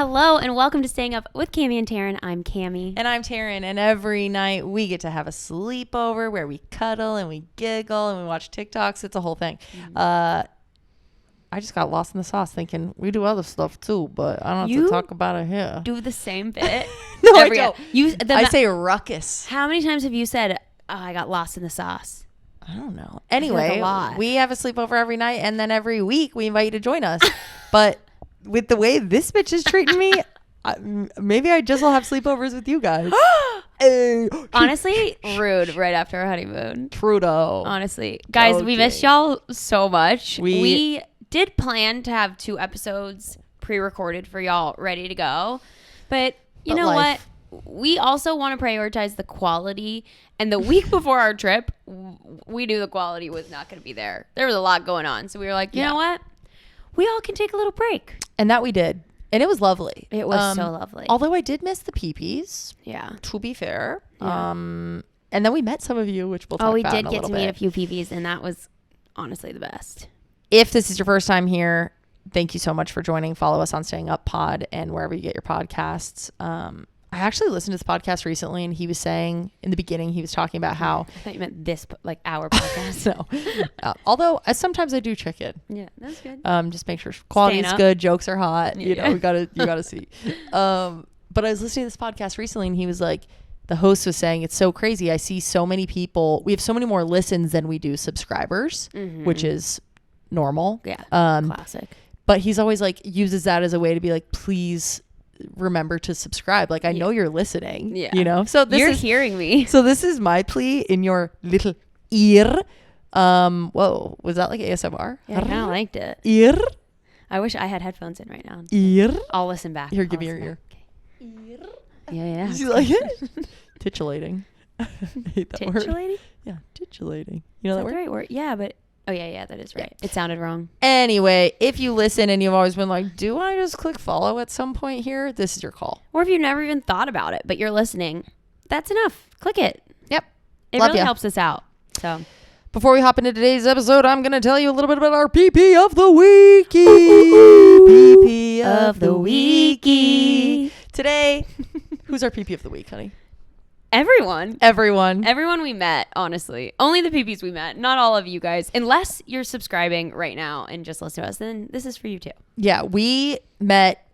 Hello and welcome to Staying Up with Cammie and Taryn. I'm Cammie. And I'm Taryn, and every night we get to have a sleepover where we cuddle and we giggle and we watch TikToks. It's a whole thing. I just got lost in the sauce thinking we do other stuff too, but I don't have to talk about it here. Do the same bit. No, I don't. I say ruckus. How many times have you said, I got lost in the sauce? I don't know. Anyway, we have a sleepover every night, and then every week we invite you to join us. But with the way this bitch is treating me, maybe I just will have sleepovers with you guys. Honestly, rude right after our honeymoon. Trudeau. Honestly. Guys, we miss y'all so much. We did plan to have 2 episodes pre-recorded for y'all ready to go. But you know what? We also want to prioritize the quality. And the week before our trip, we knew the quality was not going to be there. There was a lot going on. So we were like, you know what? We all can take a little break. And that we did. And it was lovely. It was so lovely. Although I did miss the peepees. Yeah. To be fair. Yeah. And then we met some of you, which we'll talk about in a little bit. Oh, we did get to meet a few peepees, and that was honestly the best. If this is your first time here, thank you so much for joining. Follow us on Staying Up Pod and wherever you get your podcasts. I actually listened to this podcast recently, and he was saying in the beginning, he was talking about how I thought you meant this, like our podcast. No, although sometimes I do check it. Yeah, that's good. Just make sure quality is good, jokes are hot. Yeah. You know, you gotta see. But I was listening to this podcast recently, and he was like, the host was saying, it's so crazy. I see so many people. We have so many more listens than we do subscribers, which is normal. Yeah, classic. But he's always like uses that as a way to be like, please remember to subscribe. Like, I know you're listening. Yeah, you know. So you're hearing me. So this is my plea in your little ear. Whoa, was that like ASMR? Yeah, I kind of liked it. Ear. I wish I had headphones in right now. Ear. I'll listen back. Here, give me your ear. Okay. Ear. Yeah. Did you like it? Titulating. I hate that word. Titulating? Yeah, titulating. You know that word? The right word. Yeah, but yeah, that is right. Yeah. It sounded wrong. Anyway, if you listen and you've always been like, do I just click follow at some point here? This is your call. Or if you've never even thought about it, but you're listening, that's enough. Click it. Yep. It really helps us out. So before we hop into today's episode, I'm going to tell you a little bit about our PP of the Weeky. PP of the Weeky. Today, who's our PP of the week, honey? Everyone we met, honestly. Only the peepees we met, not all of you guys. Unless you're subscribing right now and just listen to us, then this is for you too. Yeah, we met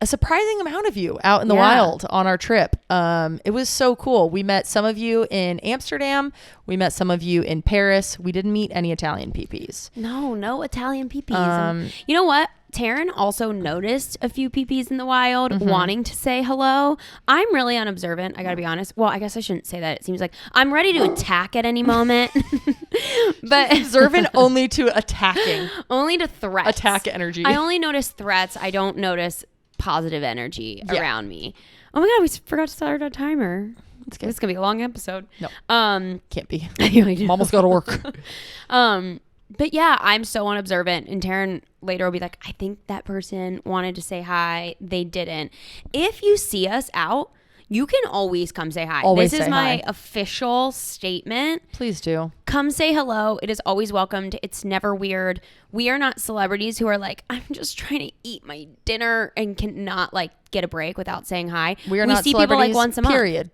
a surprising amount of you out in the wild on our trip. It was so cool. We met some of you in Amsterdam. We met some of you in Paris. We didn't meet any Italian peepees. No Italian peepees. You know what? Taryn also noticed a few peepees in the wild wanting to say hello. I'm really unobservant, I gotta be honest. Well, I guess I shouldn't say that. It seems like I'm ready to attack at any moment. But observant only to attacking. Only to threats. Attack energy. I only notice threats. I don't notice positive energy around me. Oh my God, we forgot to start our timer. It's going to be a long episode. No. Can't be. I'm almost got to work. But yeah, I'm so unobservant. And Taryn later will be like, I think that person wanted to say hi. They didn't. If you see us out, you can always come say hi. This is my official statement. Please do. Come say hello. It is always welcomed. It's never weird. We are not celebrities who are like, I'm just trying to eat my dinner and cannot like get a break without saying hi. We are not see people like once a month. Period.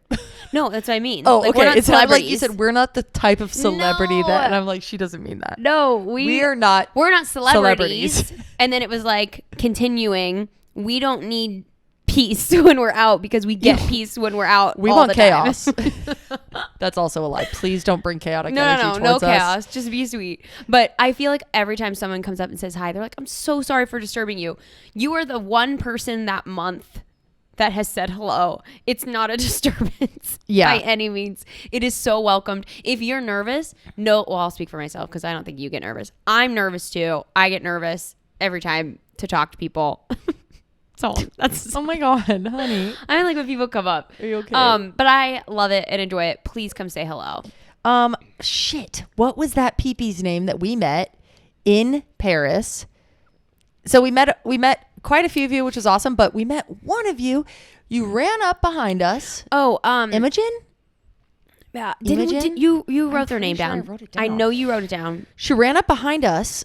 No, that's what I mean. Oh, like, okay. It's not like you said, we're not the type of celebrity that, and I'm like, she doesn't mean that. No, we are not. We're not celebrities. And then it was like continuing. We don't need peace when we're out because we get peace when we're out. We want chaos. That's also a lie. Please don't bring chaotic energy towards us. No chaos. Just be sweet. But I feel like every time someone comes up and says hi, they're like, I'm so sorry for disturbing you. You are the one person that month that has said hello. It's not a disturbance by any means. It is so welcomed. If you're nervous, I'll speak for myself because I don't think you get nervous. I'm nervous too. I get nervous every time to talk to people. Oh my God, honey. I don't like when people come up. Are you okay? But I love it and enjoy it. Please come say hello. Shit. What was that peepee's name that we met in Paris? So we met quite a few of you, which was awesome, but we met one of you. You ran up behind us. Oh, Emogen? Yeah. Emogen? You wrote I'm their name pretty sure down. I wrote it I down. know you wrote it down. She ran up behind us,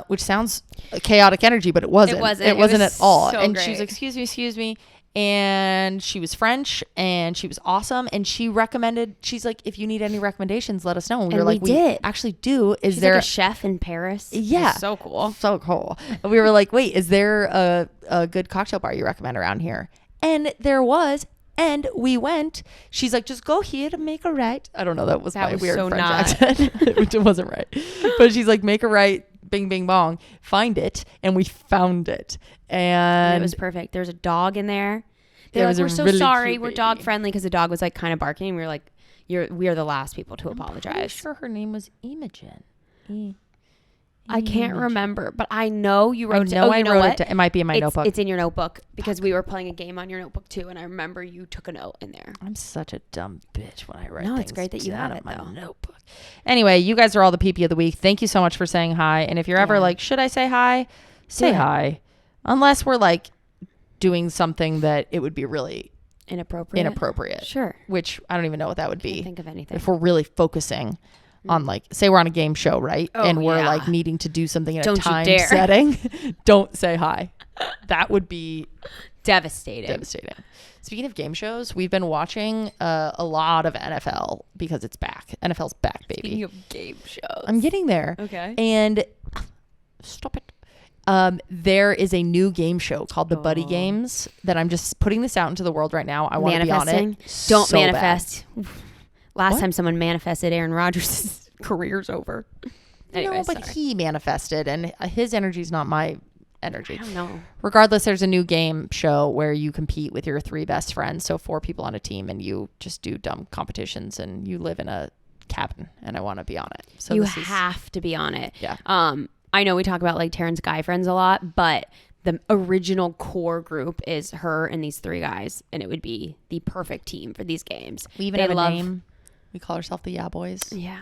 which sounds chaotic energy, but it wasn't. It wasn't. It It wasn't was at all. so And she was great. like, excuse me. And she was French and she was awesome. And she recommended, she's like, if you need any recommendations, let us know. And we And were we like, did. we actually do. Is She's there like a chef in Paris. Yeah. It was so cool. So cool. And we were like, wait, is there a good cocktail bar you recommend around here? And there was. And we went. She's like, just go here to make a right. I don't know. That was my weird so French not. accent, which it wasn't right. But she's like, make a right, bing, bing, bong. Find it. And we found it. And it was perfect. There's a dog in there. There They're was like, a we're so really sorry. cute We're baby. dog friendly because the dog was like kind of barking. We were like, we are the last people to I'm apologize. sure her name was Emogen. I can't remember, but I know you I wrote it. know Oh, I you know wrote what? it. It might be in my notebook. It's in your notebook because we were playing a game on your notebook too, and I remember you took a note in there. I'm such a dumb bitch when I write No, things it's great that you down have in it, my though. notebook. Anyway, you guys are all the PP of the week. Thank you so much for saying hi. And if you're ever Yeah. like, should I say hi? Say it. hi. Unless we're like doing something that it would be really Inappropriate. Sure. which I don't even know what that would Can't be. think of anything. If we're really focusing on like, say we're on a game show, right? Oh, and we're yeah. like needing to do something in Don't a you time dare. setting. Don't say hi. That would be Devastating. devastating. Speaking of game shows, we've been watching a lot of NFL because it's back. NFL's back, baby. Speaking of game shows. I'm getting there. Okay. And stop it. There is a new game show called the Buddy Games that I'm just putting this out into the world right now. I want to be on it. Don't so bad. manifest. Last What? time someone manifested, Aaron Rodgers' career's over. Anyway, No, but sorry. he manifested, and his energy is not my I energy. don't know. Regardless, there's a new game show where you compete with your 3 best friends. So 4 people on a team, and you just do dumb competitions, and you live in a cabin, and I want to be on it. So You this is, have to be on it. Yeah. I know we talk about like Taryn's guy friends a lot, but the original core group is her and these 3 guys, and it would be the perfect team for these games. we even They have a love- name. We call ourselves the Yeah Boys. Yeah.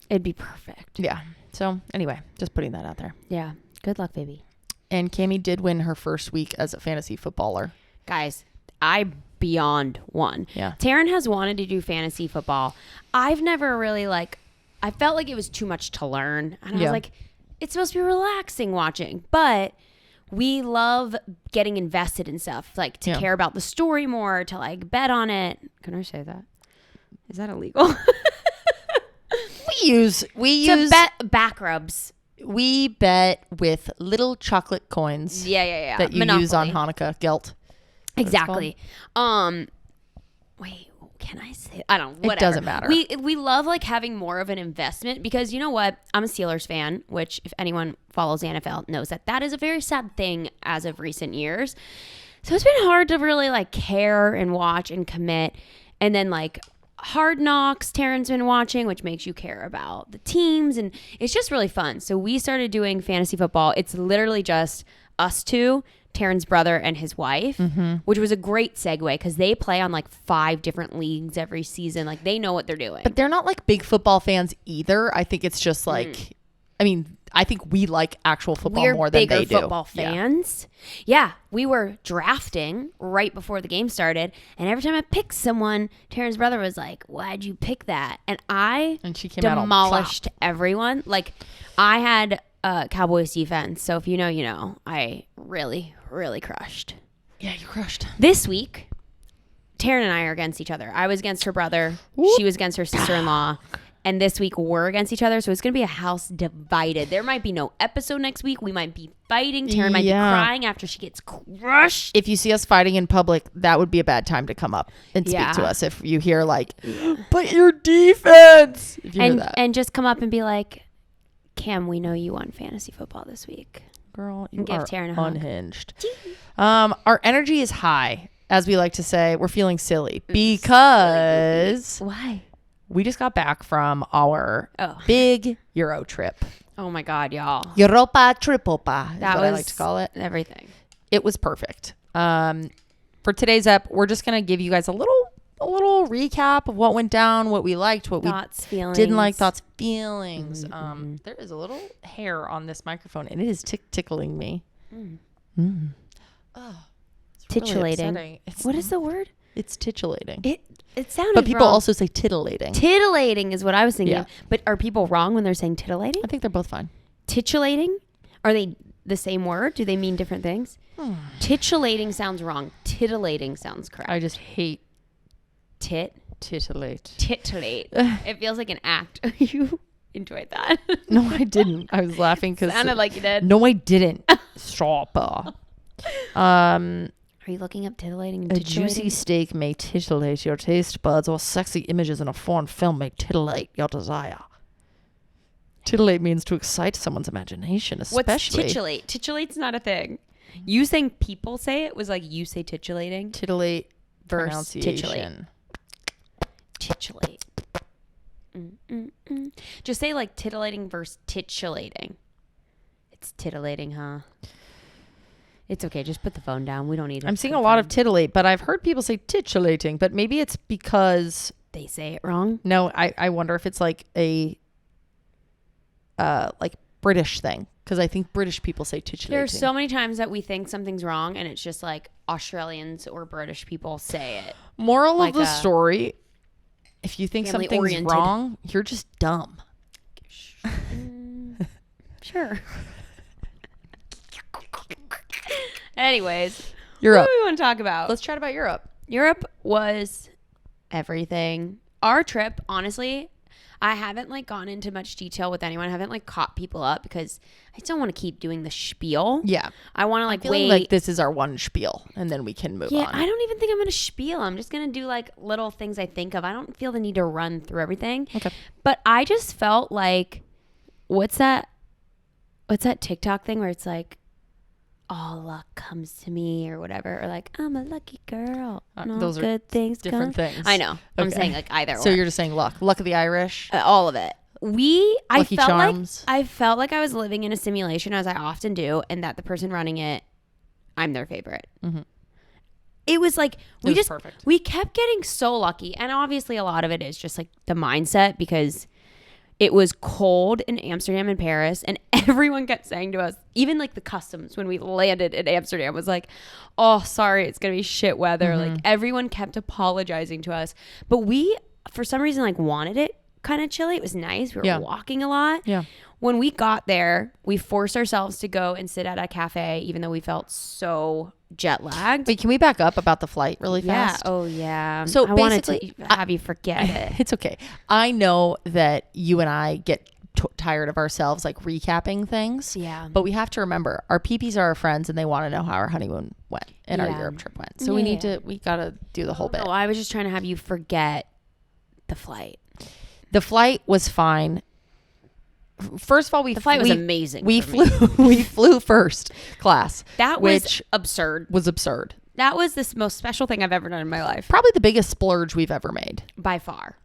It'd be perfect. Yeah. So anyway, just putting that out there. Yeah. Good luck, baby. And Cammie did win her first week as a fantasy footballer. Guys, I beyond won. Yeah. Taryn has wanted to do fantasy football. I've never really I felt like it was too much to learn. And I Yeah. was like, it's supposed to be relaxing watching. But we love getting invested in stuff, like to Yeah. care about the story more, to like bet on it. Can I say that? Is that illegal? We use To bet back rubs. we bet with little chocolate coins Yeah. that you use on Hanukkah gelt. Exactly. Wait, can I say? I don't. Whatever. It doesn't matter. We love like having more of an investment because you know what? I'm a Steelers fan, which if anyone follows the NFL knows that is a very sad thing as of recent years. So it's been hard to really like care and watch and commit. And then like Hard Knocks, Taryn's been watching, which makes you care about the teams, and it's just really fun. So we started doing fantasy football. It's literally just us 2, Taryn's brother and his wife, which was a great segue because they play on like 5 different leagues every season. Like they know what they're doing. But they're not like big football fans either. I think it's just like, I mean, I think we like actual football We're more than bigger they do. football fans. Yeah, we were drafting right before the game started, and every time I picked someone, Taryn's brother was like, "Why'd you pick that?" And she came out all demolished everyone. Like I had Cowboys defense, so if you know, you know. I really, really crushed. Yeah, you crushed. This week, Taryn and I are against each other. I was against her brother. She was against her sister-in-law. And this week we're against each other. So it's going to be a house divided. There might be no episode next week. We might be fighting. Taryn might be crying after she gets crushed. If you see us fighting in public, that would be a bad time to come up and speak to Yeah. us. If you hear like, but your defense. If you hear that. And just come up and be like, Cam, we know you won fantasy football this week. Girl, you give are Taryn a hug. unhinged. Our energy is high. As we like to say, we're feeling silly because Why? we just got back from our big Euro trip. Oh my God, y'all. Europa Tripopa is That what was I like to call it. everything. It was perfect. For today's ep, we're just going to give you guys a little recap of what went down, what we liked, what Thoughts, we feelings. didn't like, thoughts, feelings. There is a little hair on this microphone, and it is tickling me. Oh, it's really Titulating. upsetting. It's What is the word? It's titillating. It sounded But people wrong. also say titillating. Titillating is what I was thinking. Yeah. But are people wrong when they're saying titillating? I think they're both fine. Titulating? Are they the same word? Do they mean different things? Titulating sounds wrong. Titillating sounds correct. I just hate titillate. Titillate. It feels like an act. You enjoyed that. No, I didn't. I was laughing because Sounded like you did. No, I didn't. Stop. Are you looking up titillating and A titillating? juicy steak may titillate your taste buds, or sexy images in a foreign film may titillate your desire. Titillate means to excite someone's imagination, especially. What's titulate? Titulate's not a thing. You saying people say it was like you say titulating. Titillate Versus pronunciation. Titulate. Just say like titillating versus titulating. It's titillating, huh? It's okay. Just put the phone down. We don't need it. I'm seeing a lot of titillate, but I've heard people say titulating, but maybe it's because... They say it wrong. No, I wonder if it's like a like British thing, because I think British people say titulating. There are so many times that we think something's wrong and it's just like Australians or British people say it. Moral like of the story, if you think something's family-oriented. wrong, you're just dumb. Sure. Anyways, Europe. what do we want to talk about? Let's chat about Europe. Europe was everything. Our trip, honestly, I haven't like gone into much detail with anyone. I haven't like caught people up because I don't want to keep doing the spiel. Yeah. I want to like Feeling wait. like this is our one spiel, and then we can move Yeah, on. I don't even think I'm going to spiel. I'm just going to do like little things I think of. I don't feel the need to run through everything. Okay. But I just felt like, what's that TikTok thing where it's like, all luck comes to me or whatever, or like I'm a lucky girl. Those are good things different come. things. I know. I'm Okay. saying like either. So or. you're just saying luck of the Irish. All of it. Lucky Charms. I felt like I was living in a simulation, as I often do, and that the person running it, I'm their favorite. Mm-hmm. It was like perfect. we kept getting so lucky, and obviously a lot of it is just like the mindset, because it was cold in Amsterdam and Paris, and everyone kept saying to us, even like the customs when we landed in Amsterdam was like, oh, sorry, it's gonna be shit weather. Mm-hmm. Like everyone kept apologizing to us, but we for some reason like wanted it kind of chilly. It was nice. We were walking a lot. Yeah. When we got there, we forced ourselves to go and sit at a cafe, even though we felt so jet lagged. Wait, can we back up about the flight really Yeah. fast? Oh yeah. So I wanted basically, to have you forget it. It's okay. I know that you and I get tired of ourselves like recapping things. Yeah. But we have to remember our peepees are our friends, and they want to know how our honeymoon went and our Yeah. Europe trip went. So we gotta do the whole bit. No, I was just trying to have you forget the flight. The flight was fine. First of all, The flight was amazing. We for me. we flew first class. That was which absurd. was absurd. That was the most special thing I've ever done in my life, Probably the biggest splurge we've ever made. by far.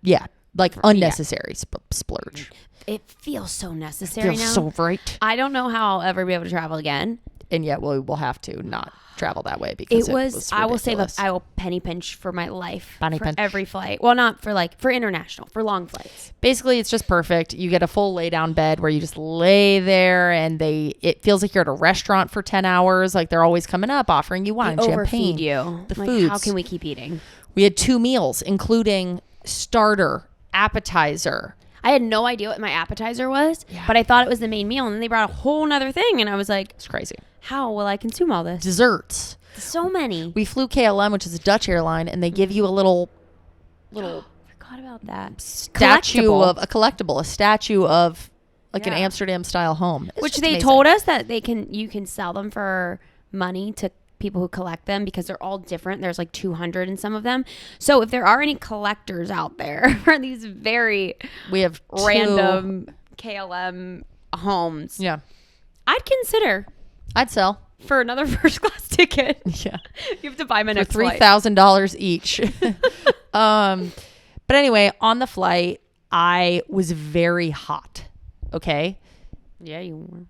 Yeah, like unnecessary splurge. It feels so necessary Feels now. so right. I don't know how I'll ever be able to travel again. And yet we will have to not travel that way because It was I will save up. ridiculous. I will penny pinch for my life Penny for pinch. every flight. Well, not for for international, for long flights. Basically, it's just perfect. You get a full lay down bed where you just lay there, and it feels like you're at a restaurant for 10 hours. Like they're always coming up, offering you wine, They champagne. overfeed you. The Like, foods. how can we keep eating? We had 2 meals, including starter, appetizer. I had no idea what my appetizer was, but I thought it was the main meal, and then they brought a whole nother thing, and I was like, It's crazy. how will I consume all this? Desserts. So many. We flew KLM, which is a Dutch airline, and they give you a little Forgot about that. statue Collectible. of a collectible, a statue of like an Yeah. Amsterdam style home. It's Which just they amazing. told us that you can sell them for money to people who collect them, because they're all different. There's like 200 in some of them. So if there are any collectors out there for these very We have random KLM homes, Yeah, I'd consider I'd sell. for another first class ticket. Yeah, You have to buy my for next flight. $3,000 each. But anyway, on the flight, I was very hot. Okay. Yeah, you were.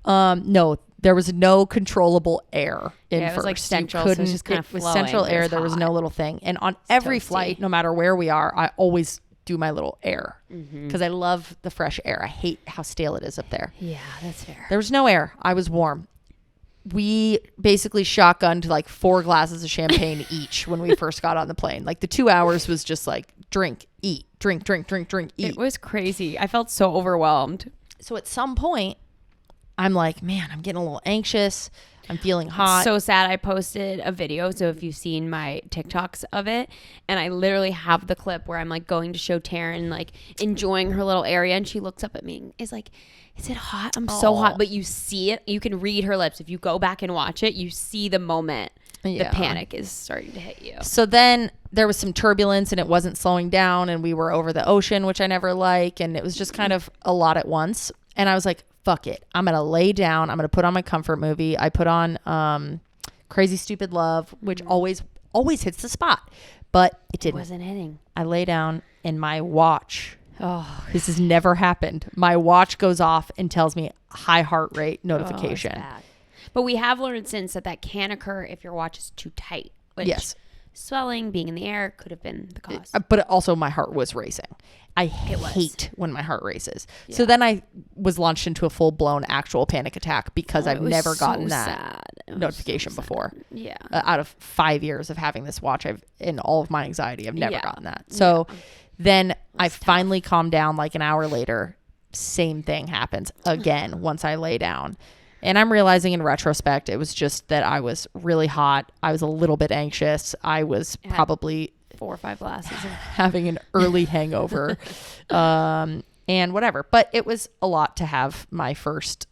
No, there was no controllable air in Yeah, it was first. like You central, so it was couldn't- just kind of it was flowing, central but it air. was There was no hot. little thing. And on every toasty. flight, no matter where we are, I always do my little air because I love the fresh air. I hate how stale it is up there. Yeah, that's fair. There was no air. I was warm. we basically shotgunned like 4 glasses of champagne each when we first got on the plane. Like the 2 hours was just like drink, eat, drink, eat. It was crazy. I felt so overwhelmed. So at some point, I'm like, man, I'm getting a little anxious. I'm feeling hot. So sad. I posted a video. So if you've seen my TikToks of it, and I literally have the clip where I'm like going to show Taryn, like enjoying her little area. And she looks up at me and is like, is it hot? I'm so hot. But you see it. You can read her lips. If you go back and watch it, you see the moment the panic is starting to hit you. So then there was some turbulence and it wasn't slowing down. And we were over the ocean, which I never like. And it was just kind of a lot at once. And I was like, fuck it. I'm going to lay down. I'm going to put on my comfort movie. I put on Crazy Stupid Love, which always hits the spot. But it didn't. It wasn't hitting. I lay down and my watch. Oh, this has never happened. My watch goes off and tells me high heart rate notification. It's bad. But we have learned since that can occur if your watch is too tight. Which yes. Swelling, being in the air could have been the cause. But also my heart was racing. I hate when my heart races. Yeah. So then I was launched into a full-blown actual panic attack because I've never gotten that notification before. Yeah. Out of 5 years of having this watch, in all of my anxiety, I've never gotten that. So then I finally calmed down like an hour later. Same thing happens again once I lay down. And I'm realizing in retrospect, it was just that I was really hot. I was a little bit anxious. I was probably 4 or 5 glasses having an early hangover and whatever. But it was a lot to have the first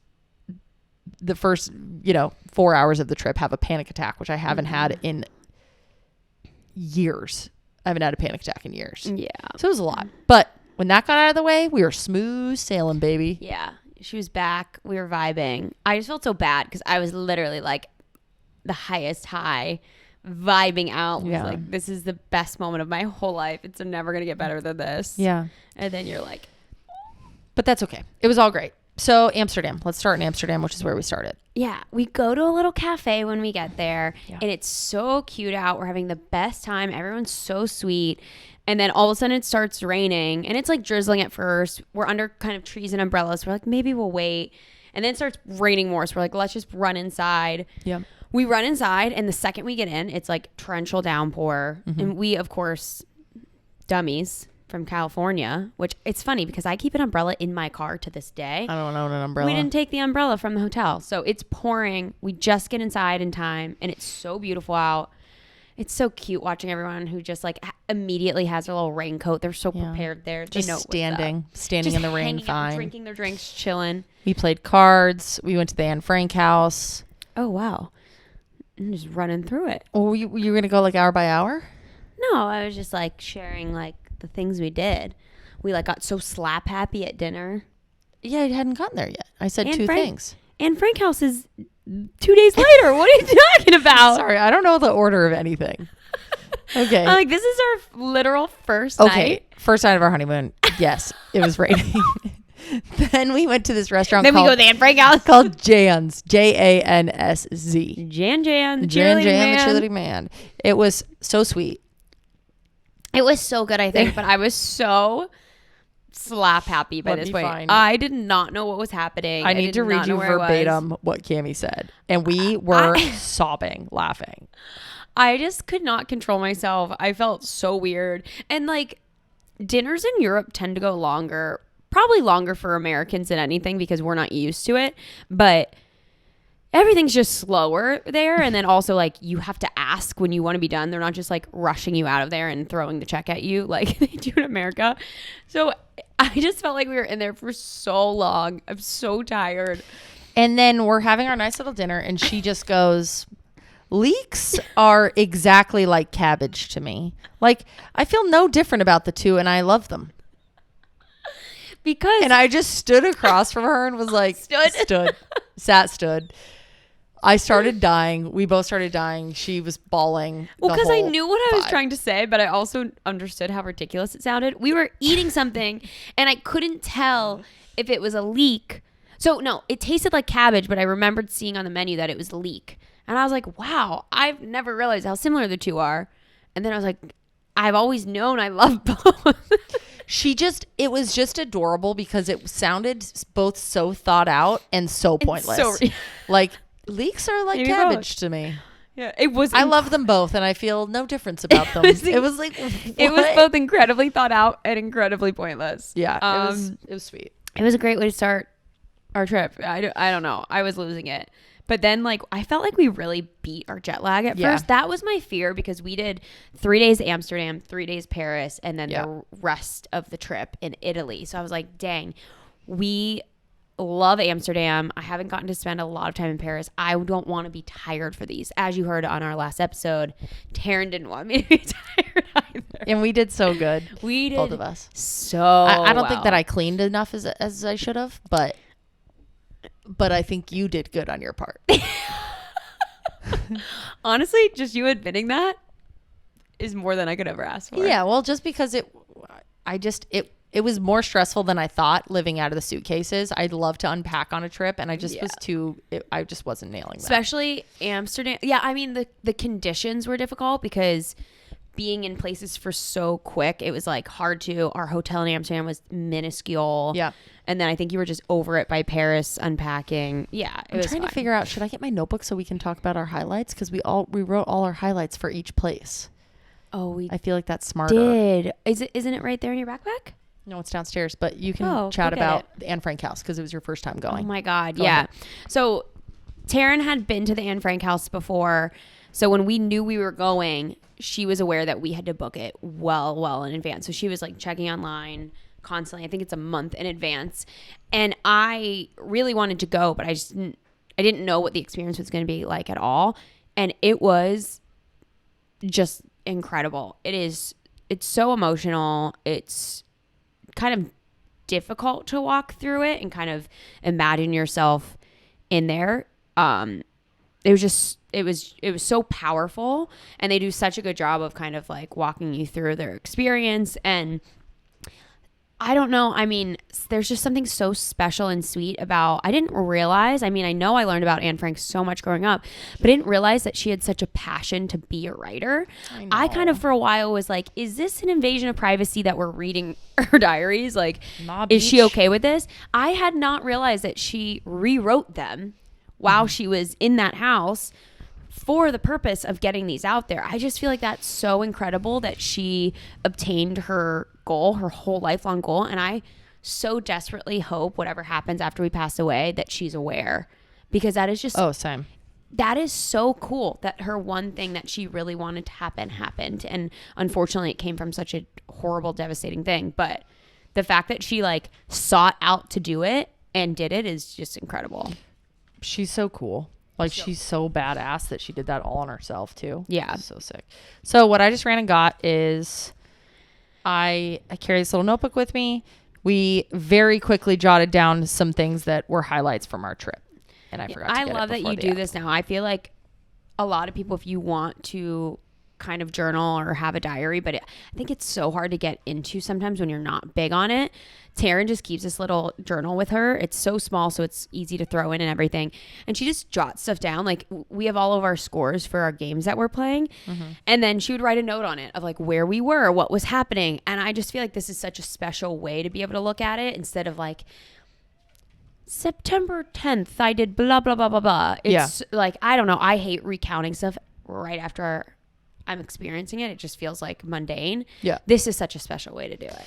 4 hours of the trip have a panic attack, which I haven't had in years. I haven't had a panic attack in years. Yeah. So it was a lot. But when that got out of the way, we were smooth sailing, baby. Yeah. She was back. We were vibing. I just felt so bad because I was literally like the highest high, vibing out. Yeah. Like, this is the best moment of my whole life. It's never going to get better than this. Yeah. And then you're like. But that's okay. It was all great. So Amsterdam. Let's start in Amsterdam, which is where we started. Yeah. We go to a little cafe when we get there. Yeah. And it's so cute out. We're having the best time. Everyone's so sweet. And then all of a sudden it starts raining and it's like drizzling at first. We're under kind of trees and umbrellas. We're like, maybe we'll wait. And then it starts raining more. So we're like, let's just run inside. Yeah. We run inside and the second we get in, it's like torrential downpour. Mm-hmm. And we, of course, dummies from California, which it's funny because I keep an umbrella in my car to this day. I don't own an umbrella. We didn't take the umbrella from the hotel. So it's pouring. We just get inside in time and it's so beautiful out. It's so cute watching everyone who just like immediately has their little raincoat. They're so prepared there. They just know standing just in the rain, fine. Drinking their drinks, chilling. We played cards. We went to the Anne Frank house. Oh, wow. I'm just running through it. Oh, you were going to go like hour by hour? No, I was just like sharing like the things we did. We like got so slap happy at dinner. Yeah, I hadn't gotten there yet. I said two things. Anne Frank house is 2 days later. What are you talking about? Sorry, I don't know the order of anything. Okay. I'm like, this is our literal first night. Okay, first night of our honeymoon. Yes, it was raining. Then we went to this restaurant. Then we go to the Anne Frank house called Jan's. Jansz. Jan, the cheerleading man. It was so sweet. It was so good, I think, but I was so slap happy by this point. I did not know what was happening. I need to read you verbatim what Cammie said. And we were sobbing, laughing. I just could not control myself. I felt so weird. And like dinners in Europe tend to go longer, probably longer for Americans than anything because we're not used to it. But everything's just slower there. And then also like you have to ask when you want to be done. They're not just like rushing you out of there and throwing the check at you like they do in America. So I just felt like we were in there for so long. I'm so tired. And then we're having our nice little dinner and she just goes, leeks are exactly like cabbage to me. Like I feel no different about the two and I love them. And I just stood across from her and was like, stood. I started dying. We both started dying. She was bawling. Well, because I knew what I was trying to say, but I also understood how ridiculous it sounded. We were eating something and I couldn't tell if it was a leek. So no, it tasted like cabbage, but I remembered seeing on the menu that it was leek. And I was like, wow, I've never realized how similar the two are. And then I was like, I've always known I love both. It was just adorable because it sounded both so thought out and so pointless. Like Leeks are like Maybe cabbage to me. Yeah, it was. I love them both, and I feel no difference about them. It was like it was both incredibly thought out and incredibly pointless. Yeah, it was sweet. It was a great way to start our trip. I don't know. I was losing it. But then, like, I felt like we really beat our jet lag at first. That was my fear because we did 3 days Amsterdam, 3 days Paris, and then the rest of the trip in Italy. So I was like, dang, we love Amsterdam. I haven't gotten to spend a lot of time in Paris. I don't want to be tired for these. As you heard on our last episode, Taryn didn't want me to be tired either. And we did so good. We did both of us. So I don't think that I cleaned enough as I should have, but I think you did good on your part. Honestly, just you admitting that is more than I could ever ask for. Yeah, well, just because it was more stressful than I thought living out of the suitcases. I'd love to unpack on a trip, and I just I just wasn't nailing that. Especially Amsterdam. Yeah, I mean, the conditions were difficult because being in places for so quick, it was like hard to. Our hotel in Amsterdam was minuscule. Yeah. And then I think you were just over it by Paris unpacking. Yeah, I'm trying to figure out, should I get my notebook so we can talk about our highlights? Because we wrote all our highlights for each place. Oh, I feel like that's smarter. Isn't it right there in your backpack? No, it's downstairs, but you can chat about the Anne Frank house because it was your first time going. Oh my God. Go yeah. ahead. So Taryn had been to the Anne Frank house before. So when we knew we were going, she was aware that we had to book it well in advance. So she was like checking online constantly. I think it's a month in advance. And I really wanted to go, but I didn't know what the experience was going to be like at all. And it was just incredible. It's so emotional. It's kind of difficult to walk through it and kind of imagine yourself in there. It was so powerful, and they do such a good job of kind of like walking you through their experience. And I don't know, I mean, there's just something so special and sweet about, I didn't realize, I mean, I know I learned about Anne Frank so much growing up, but I didn't realize that she had such a passion to be a writer. I kind of for a while was like, is this an invasion of privacy that we're reading her diaries? Like, is she okay with this? I had not realized that she rewrote them while she was in that house for the purpose of getting these out there. I just feel like that's so incredible that she obtained her goal, her whole lifelong goal. And I so desperately hope whatever happens after we pass away that she's aware, because that is just, same. That is so cool that her one thing that she really wanted to happen happened. And unfortunately it came from such a horrible, devastating thing. But the fact that she like sought out to do it and did it is just incredible. She's so cool. Like, she's so badass that she did that all on herself too. Yeah. So sick. So what I just ran and got is I carry this little notebook with me. We very quickly jotted down some things that were highlights from our trip. And I forgot to get it. I love that you do this now. I feel like a lot of people, if you want to kind of journal or have a diary, but I think it's so hard to get into sometimes when you're not big on it. Taryn just keeps this little journal with her. It's so small, so it's easy to throw in and everything. And she just jots stuff down. Like, we have all of our scores for our games that we're playing. Mm-hmm. And then she would write a note on it of like where we were, what was happening. And I just feel like this is such a special way to be able to look at it instead of like, September 10th, I did blah, blah, blah, blah, blah. It's like, I don't know. I hate recounting stuff right after I'm experiencing it. It just feels like mundane. Yeah. This is such a special way to do it.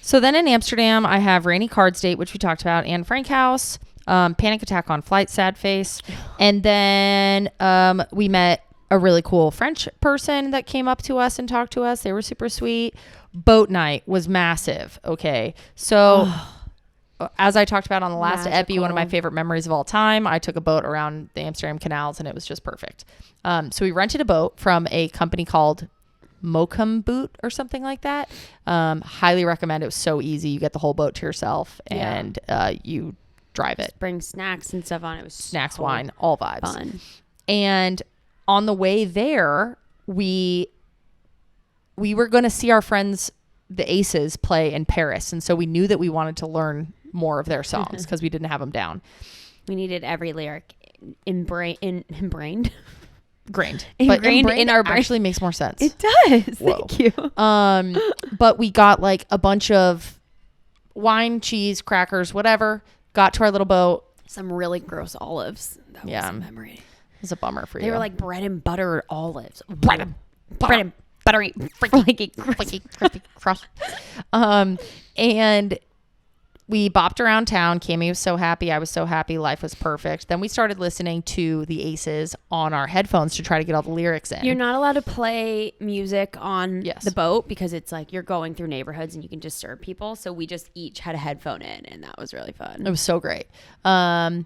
So then in Amsterdam, I have Rainy Cards Date, which we talked about, Anne Frank House, Panic Attack on Flight, Sad Face. And then we met a really cool French person that came up to us and talked to us. They were super sweet. Boat night was massive. Okay. So as I talked about on the last epi, one of my favorite memories of all time, I took a boat around the Amsterdam canals and it was just perfect. So we rented a boat from a company called Mokum Boot or something like that. Highly recommend. It was so easy. You get the whole boat to yourself and you drive it. Just bring snacks and stuff on it. It was snacks, wine, all vibes. Fun. And on the way there, we were going to see our friends, the Aces, play in Paris. And so we knew that we wanted to learn more of their songs because we didn't have them down. We needed every lyric ingrained. Grained. But ingrained in our brain. Actually makes more sense. It does. Whoa. Thank you. But we got like a bunch of wine, cheese, crackers, whatever. Got to our little boat, some really gross olives. That was a memory. It's a bummer for you. They were like bread and butter olives. Bread and buttery, flaky, crispy crust. And we bopped around town. Cammie was so happy. I was so happy. Life was perfect. Then we started listening to the Aces on our headphones to try to get all the lyrics in. You're not allowed to play music on Yes. the boat because it's like you're going through neighborhoods and you can disturb people. So we just each had a headphone in, and that was really fun. It was so great. And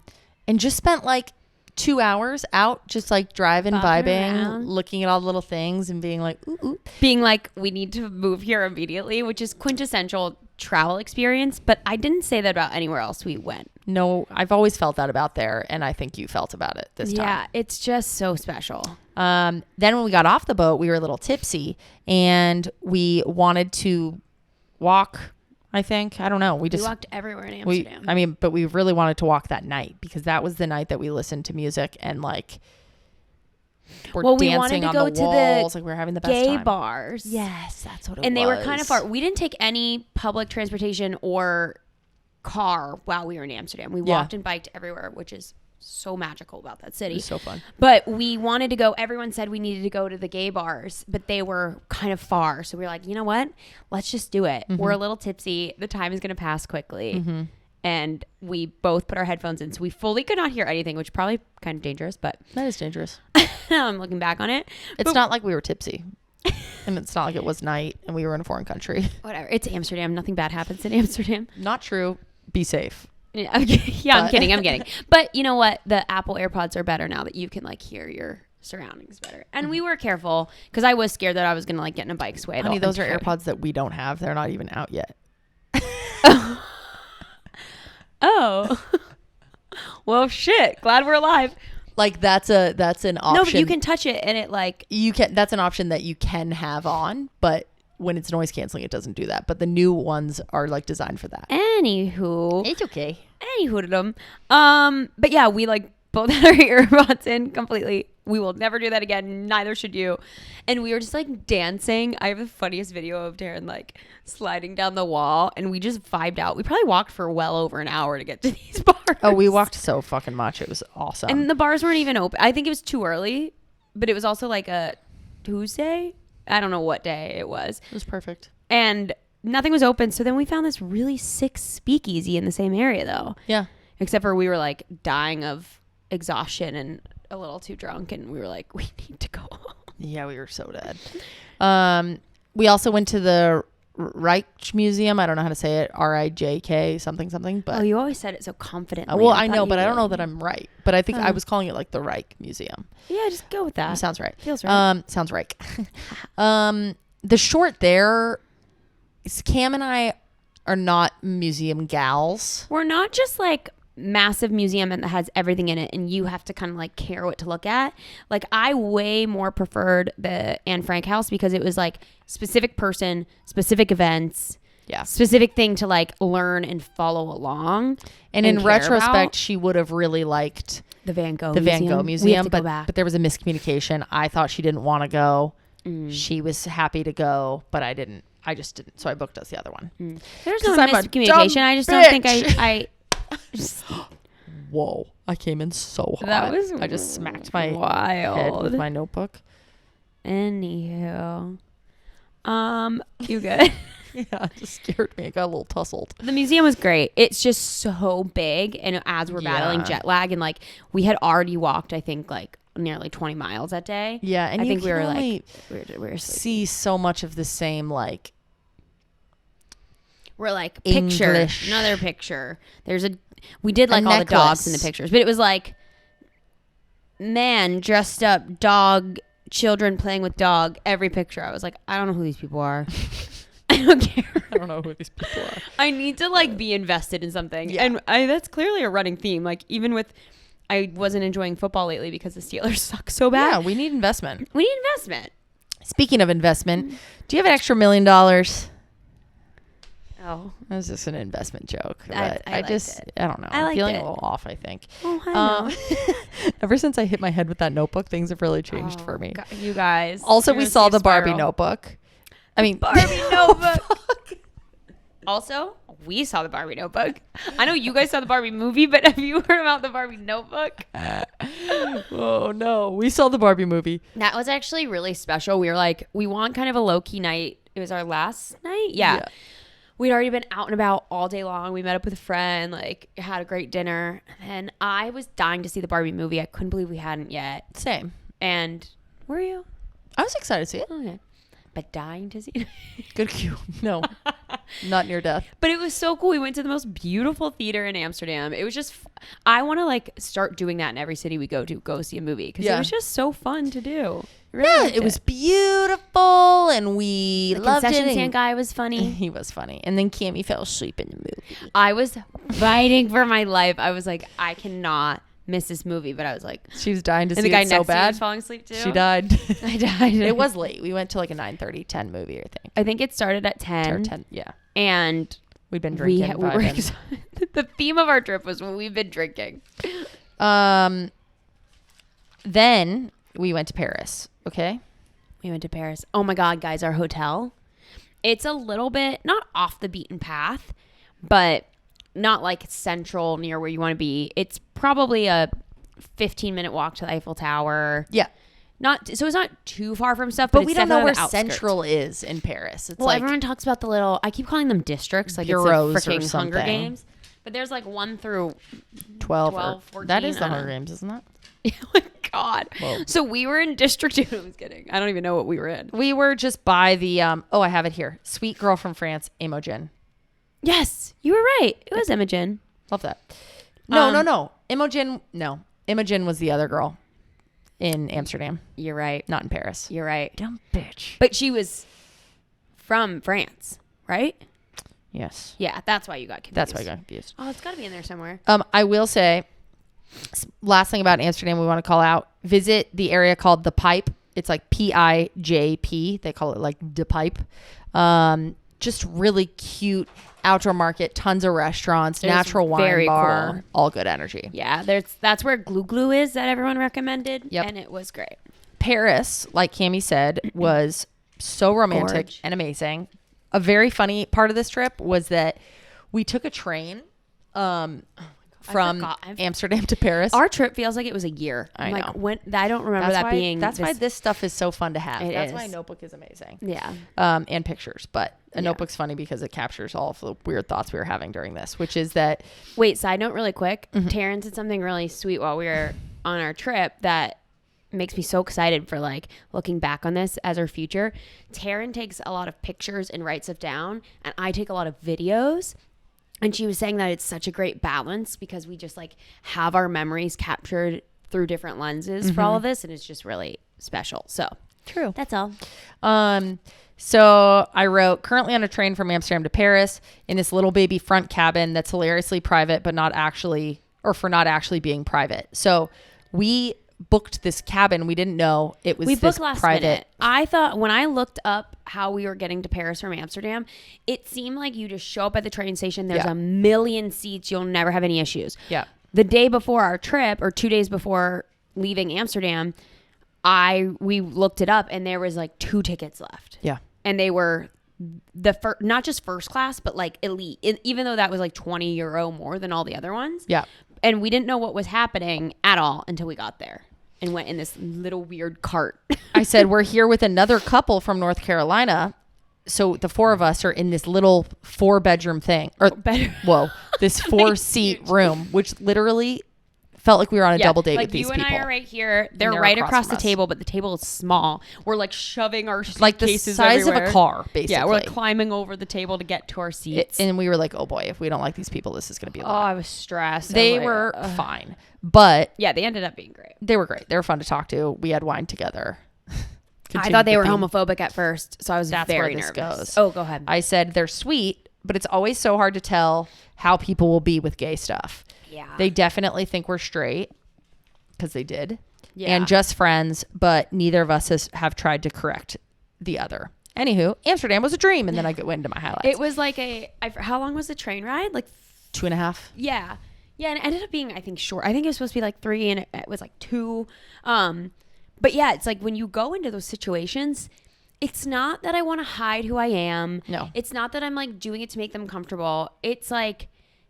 just spent like 2 hours out, just like driving, vibing, around. looking at all the little things and being like, ooh, ooh. Being like, we need to move here immediately, which is quintessential travel experience. But I didn't say that about anywhere else we went. No, I've always felt that about there. And I think you felt about it this time. Yeah, it's just so special. Then when we got off the boat, we were a little tipsy and we wanted to walk. I think. I don't know. We walked everywhere in Amsterdam. But we really wanted to walk that night because that was the night that we listened to music and like we're dancing on the walls. Like we were having the best gay time. bars. Yes, that's what it was. And they were kind of far. We didn't take any public transportation or car while we were in Amsterdam. We walked and biked everywhere, which is so magical about that city. It was so fun. But we wanted to go. Everyone said we needed to go to the gay bars, but they were kind of far. So we were like, you know what? Let's just do it. We're a little tipsy. The time is going to pass quickly. And we both put our headphones in. So we fully could not hear anything, which is probably kind of dangerous, but that is dangerous. I'm looking back on it. It's not like we were tipsy. And it's not like it was night and we were in a foreign country. Whatever. It's Amsterdam. Nothing bad happens in Amsterdam. Not true. Be safe. Yeah, I'm kidding. But you know what? The Apple AirPods are better now that you can like hear your surroundings better. And we were careful because I was scared that I was going to like get in a bike sway. Honey, those are AirPods that we don't have. They're not even out yet. Oh. Well, shit. Glad we're alive. Like that's an option. No, but you can touch it and it like that's an option that you can have on, but when it's noise canceling, it doesn't do that. But the new ones are like designed for that. Anywho. It's okay. Anywho to them. But yeah, we like both had our earbuds in completely. We will never do that again. Neither should you. And we were just like dancing. I have the funniest video of Taryn like sliding down the wall and we just vibed out. We probably walked for well over an hour to get to these bars. Oh, we walked so fucking much. It was awesome. And the bars weren't even open. I think it was too early, but it was also like a Tuesday. I don't know what day it was. It was perfect. And nothing was open. So then we found this really sick speakeasy in the same area though. Yeah. Except for we were like dying of exhaustion and a little too drunk. And we were like, we need to go home. Yeah, we were so dead. We also went to the Reich Museum. I don't know how to say it. RIJK something. But you always said it so confidently. Well, I know, but I don't know that I'm right. But I think I was calling it like the Reich Museum. Yeah, just go with that. Sounds right. Feels right. Sounds right. The short there is Cam and I are not museum gals. We're not just like massive museum that has everything in it and you have to kind of like care what to look at. Like I way more preferred the Anne Frank house because it was like specific person, specific events, specific thing to like learn and follow along. And in retrospect, she would have really liked the Van Gogh Museum, but there was a miscommunication. I thought she didn't want to go. She was happy to go, but I just didn't. So I booked us the other one. There's no miscommunication. I just don't think I Whoa, I came in so hot. That was I just smacked my wild head with my notebook. Anywho. You good? Yeah, it just scared me. I got a little tussled. The museum was great. It's just so big. And as we're battling jet lag and like we had already walked, I think like nearly 20 miles that day. Yeah. And I think we were like, we were see so much of the same like. We're like English. Picture, another picture. We did like all the dogs in the pictures, but it was like man dressed up, dog, children playing with dog. Every picture, I was like, I don't know who these people are. I don't care. I don't know who these people are. I need to like be invested in something, and that's clearly a running theme. Like even with, I wasn't enjoying football lately because the Steelers suck so bad. Yeah, we need investment. Speaking of investment, do you have an extra $1 million? Oh, that was just an investment joke. But I don't know. I'm feeling a little off, I think. Oh, I know. Ever since I hit my head with that notebook, things have really changed for me. God, you guys. Also, we saw the Barbie notebook. I mean, Barbie notebook. Also, we saw the Barbie Notebook. I know you guys saw the Barbie movie, but have you heard about the Barbie Notebook? Oh no, we saw the Barbie movie. That was actually really special. We were like, we want kind of a low-key night. It was our last night. Yeah. We'd already been out and about all day long. We met up with a friend, like had a great dinner. And I was dying to see the Barbie movie. I couldn't believe we hadn't yet. Same. And were you? I was excited to see it. Okay. But dying to see it. Good cue. No, not near death. But it was so cool. We went to the most beautiful theater in Amsterdam. It was just, I want to like start doing that in every city we go to, go see a movie. Because it was just so fun to do. Really it was beautiful and we loved it. The concession stand guy was funny. He was funny. And then Cammie fell asleep in the movie. I was fighting for my life. I was like, I cannot miss this movie. But I was like, she was dying to see the guy it so next to me bad. was falling asleep too. She died. I died. It was late. We went to like a 9:30, 10 movie, I think. I think it started at 10. Or 10, yeah. And we'd been drinking. we were excited. The theme of our trip was we've been drinking. Then we went to Paris. Okay. We went to Paris. Oh my God, guys, our hotel. It's a little bit, not off the beaten path, but not like central near where you want to be. It's probably a 15-minute walk to the Eiffel Tower. Yeah. So it's not too far from stuff, but it's we don't know where outskirts. Central is in Paris. It's well, like everyone talks about the little, I keep calling them districts, like bureaus it's the or freaking Hunger something. Games. But there's like 1 through 12 14. That is the Hunger Games, isn't that? Oh my God. Whoa. So we were in District 2. I was kidding. I don't even know what we were in. We were just by the, I have it here. Sweet girl from France, Emogen. Yes, you were right. It was Emogen. Love that. No. Imogen was the other girl in Amsterdam. You're right. Not in Paris. You're right. Dumb bitch. But she was from France, right? Yes. Yeah, that's why you got confused. That's why I got confused. Oh, it's got to be in there somewhere. I will say, last thing about Amsterdam we want to call out, visit the area called The Pipe. It's like PIJP. They call it like De Pipe. Just really cute outdoor market, tons of restaurants, natural wine bar, cool. All good energy. Yeah, that's where Glue Glue is that everyone recommended. Yep. And it was great. Paris, like Cammie said, was so romantic and amazing. A very funny part of this trip was that we took a train from Amsterdam to Paris. Our trip feels like it was a year. I know. I don't remember being. That's why this stuff is so fun to have. That's why a notebook is amazing. Yeah. And pictures, but a notebook's funny because it captures all of the weird thoughts we were having during this, which is that. Wait, side note, really quick. Taryn said something really sweet while we were on our trip that makes me so excited for like looking back on this as our future. Taryn takes a lot of pictures and writes it down, and I take a lot of videos. And she was saying that it's such a great balance because we just like have our memories captured through different lenses for all of this. And it's just really special. So true. That's all. So I wrote, currently on a train from Amsterdam to Paris in this little baby front cabin that's hilariously private, but not actually being private. So we booked this cabin. We didn't know it was this last private. Minute. I thought when I looked up how we were getting to Paris from Amsterdam, it seemed like you just show up at the train station. There's a million seats. You'll never have any issues. Yeah. The day before our trip, or 2 days before leaving Amsterdam, we looked it up and there was like 2 tickets left. Yeah. And they were not just first class, but like elite, even though that was like €20 more than all the other ones. Yeah. And we didn't know what was happening at all until we got there and went in this little weird cart. I said, we're here with another couple from North Carolina. So the 4 of us are in this little 4-bedroom thing. This 4-seat room, which literally felt like we were on a double date with these people. Like you and I are right here. They're right across the table, but the table is small. We're like shoving our suitcases like the size everywhere. of a car, basically. Yeah, we're like climbing over the table to get to our seats. And we were like, oh boy, if we don't like these people, this is going to be a lot. Oh, I was stressed. They were fine. But yeah, they ended up being great. They were great. They were fun to talk to. We had wine together. I thought they were homophobic at first, so I was very nervous. Goes. Oh, go ahead. I said they're sweet, but it's always so hard to tell how people will be with gay stuff. Yeah. They definitely think we're straight. Because they did. Yeah. And just friends, but neither of us have tried to correct the other. Anywho, Amsterdam was a dream. And then I went into my highlights. It was like how long was the train ride? Like 2.5. Yeah. Yeah. And it ended up being, I think, short. I think it was supposed to be like 3 and it was like 2. But yeah, it's like when you go into those situations, it's not that I want to hide who I am. No. It's not that I'm like doing it to make them comfortable. It's like,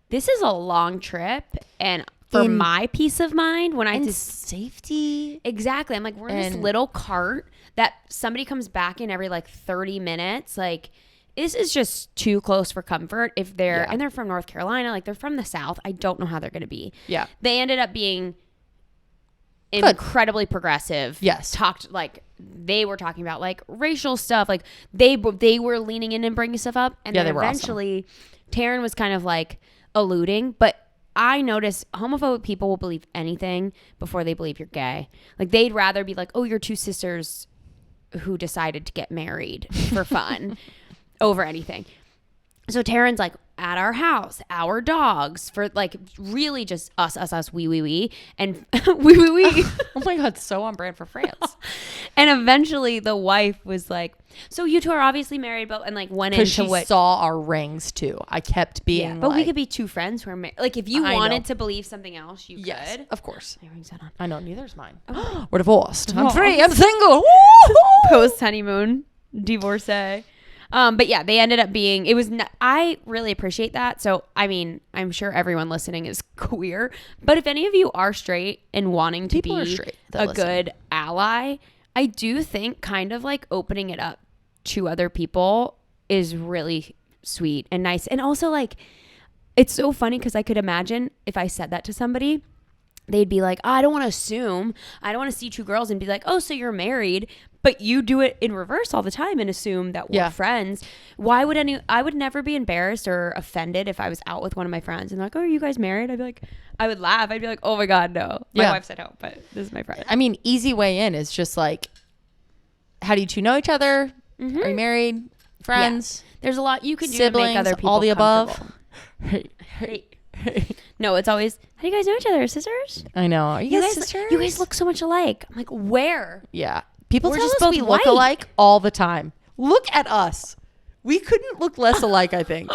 this is a long trip, and for my peace of mind, when I and just safety. exactly, I'm like, we're in this little cart that somebody comes back in every like 30 minutes. Like, this is just too close for comfort. If they're and they're from North Carolina, like they're from the South. I don't know how they're going to be. Yeah, they ended up being incredibly progressive. Yes, they were talking about like racial stuff. Like they were leaning in and bringing stuff up, and then eventually, Taryn was kind of like alluding, but I notice homophobic people will believe anything before they believe you're gay. Like they'd rather be like, oh, you're two sisters who decided to get married for fun over anything. So Taryn's like, at our house, our dogs, for like really just us, we, and we. Oh my God, so on brand for France. And eventually the wife was like, so you two are obviously married, but, and like went into she saw our rings too. I kept being but we could be two friends who are married. Like if you wanted to believe something else, you could. Of course. My ring's not on. I know, neither's mine. Okay. We're divorced. I'm free. I'm single. Post honeymoon divorcee. But yeah, they ended up being, I really appreciate that. So, I mean, I'm sure everyone listening is queer, but if any of you are straight and wanting to be a good ally, I do think kind of like opening it up to other people is really sweet and nice. And also like, it's so funny because I could imagine if I said that to somebody, they'd be like, oh, I don't want to assume. I don't want to see two girls and be like, oh, so you're married. But you do it in reverse all the time and assume that we're friends. Why would I would never be embarrassed or offended if I was out with one of my friends and like, oh, are you guys married? I'd be like, I would laugh. I'd be like, oh my God, no. My wife's at home, but this is my friend. I mean, easy way in is just like, how do you two know each other? Mm-hmm. Are you married? Friends? Yeah. There's a lot you can do siblings, to make other people all the above. Hey. No, it's always, how do you guys know each other? Sisters? I know. Are you guys sisters? You guys look so much alike. I'm like, where? Yeah. People tell us we look alike all the time. Look at us. We couldn't look less alike, I think.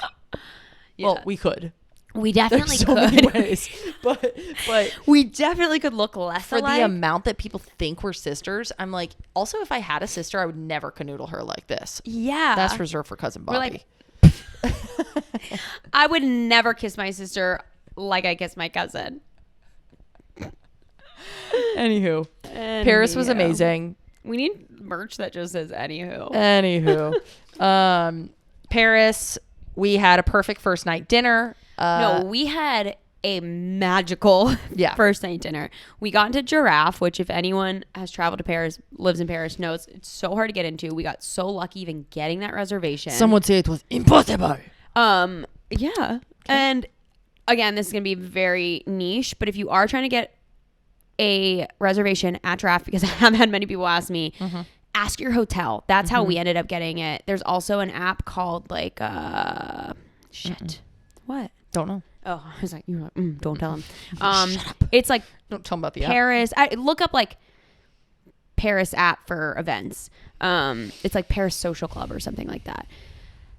Well, we could. We definitely could. Many ways. But we definitely could look less for alike. The amount that people think we're sisters, I'm like, also if I had a sister, I would never canoodle her like this. Yeah. That's reserved for cousin Bobby. I would never kiss my sister like I kiss my cousin. Anywho. Paris was amazing. We need merch that just says anywho. Paris, we had a perfect first night dinner. No, we had a magical first night dinner. We got into Giraffe, which if anyone has traveled to Paris, lives in Paris, knows it's so hard to get into. We got so lucky even getting that reservation. Some would say it was impossible. Yeah. Okay. And again, this is going to be very niche, but if you are trying to get a reservation at Giraffe, because I have had many people ask me, ask your hotel. That's how we ended up getting it. There's also an app called like what? Don't know. Oh, I was like, don't tell him. Shut up. It's like don't tell him about the Paris. Look up like Paris app for events. It's like Paris Social Club or something like that.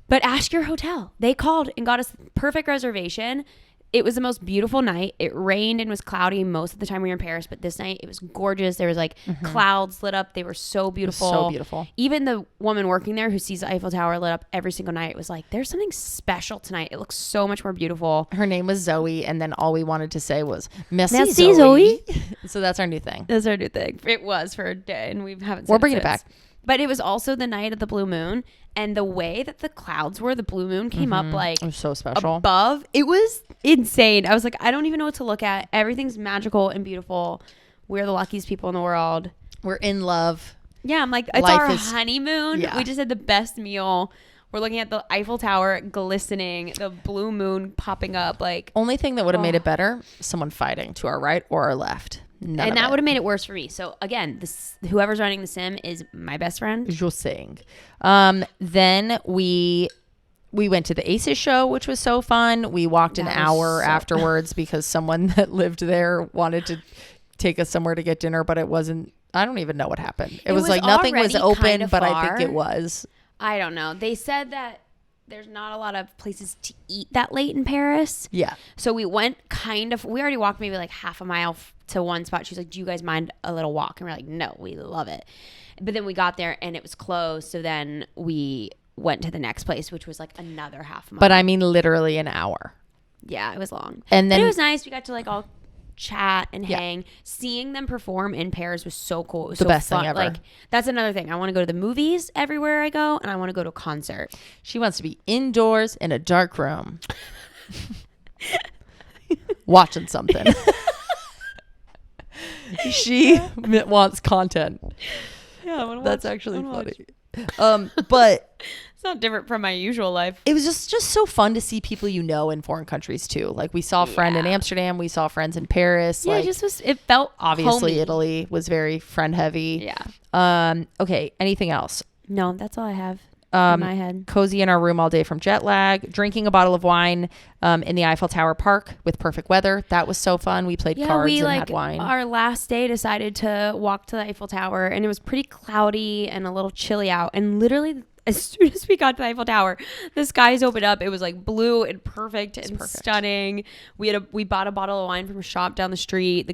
But ask your hotel. They called and got us perfect reservation. It was the most beautiful night. It rained and was cloudy most of the time we were in Paris, but this night it was gorgeous. There was like clouds lit up. They were so beautiful. So beautiful. Even the woman working there who sees the Eiffel Tower lit up every single night was like, there's something special tonight. It looks so much more beautiful. Her name was Zoe, and then all we wanted to say was, Merci Zoe. So that's our new thing. That's our new thing. It was for a day, and we haven't We're bringing it back. But it was also the night of the blue moon, and the way that the clouds were, the blue moon came up like it was so special above. It was insane. I was like, I don't even know what to look at. Everything's magical and beautiful. We're the luckiest people in the world. We're in love. Yeah, I'm like, it's our honeymoon. Yeah. We just had the best meal. We're looking at the Eiffel Tower glistening, the blue moon popping up. Like, only thing that would have made it better, someone fighting to our right or our left. And that would have made it worse for me. So again, whoever's running the sim is my best friend. Just saying. Then we went to the Aces show, which was so fun. We walked an hour afterwards because someone that lived there wanted to take us somewhere to get dinner, but it wasn't. I don't even know what happened. It was like nothing was open, but I think it was. I don't know. They said that there's not a lot of places to eat that late in Paris. Yeah. So we went we already walked maybe like half a mile to one spot. She's like, do you guys mind a little walk? And we're like, no, we love it. But then we got there and it was closed. So then we went to the next place, which was like another half mile. But I mean, literally an hour. Yeah, it was long. And then but it was nice. We got to like all chat and hang. Seeing them perform in Paris was so cool. It was the so best fun. thing ever. Like, that's another thing. I want to go to the movies everywhere I go, and I want to go to a concert. She wants to be indoors in a dark room watching something. She wants content. Yeah, that's actually funny. But it's not different from my usual life. it was just so fun to see people in foreign countries too. Like we saw a friend in Amsterdam, we saw friends in Paris. Yeah, like, it felt obviously homey. Italy was very friend heavy. Yeah. Okay, anything else? No, that's all I have in my head. Cozy in our room all day from jet lag, drinking a bottle of wine in the Eiffel Tower Park with perfect weather. That was so fun. We played cards and had wine. Our last day decided to walk to the Eiffel Tower, and it was pretty cloudy and a little chilly out. And literally, as soon as we got to the Eiffel Tower, the skies opened up. It was like blue and perfect and stunning. We bought a bottle of wine from a shop down the street.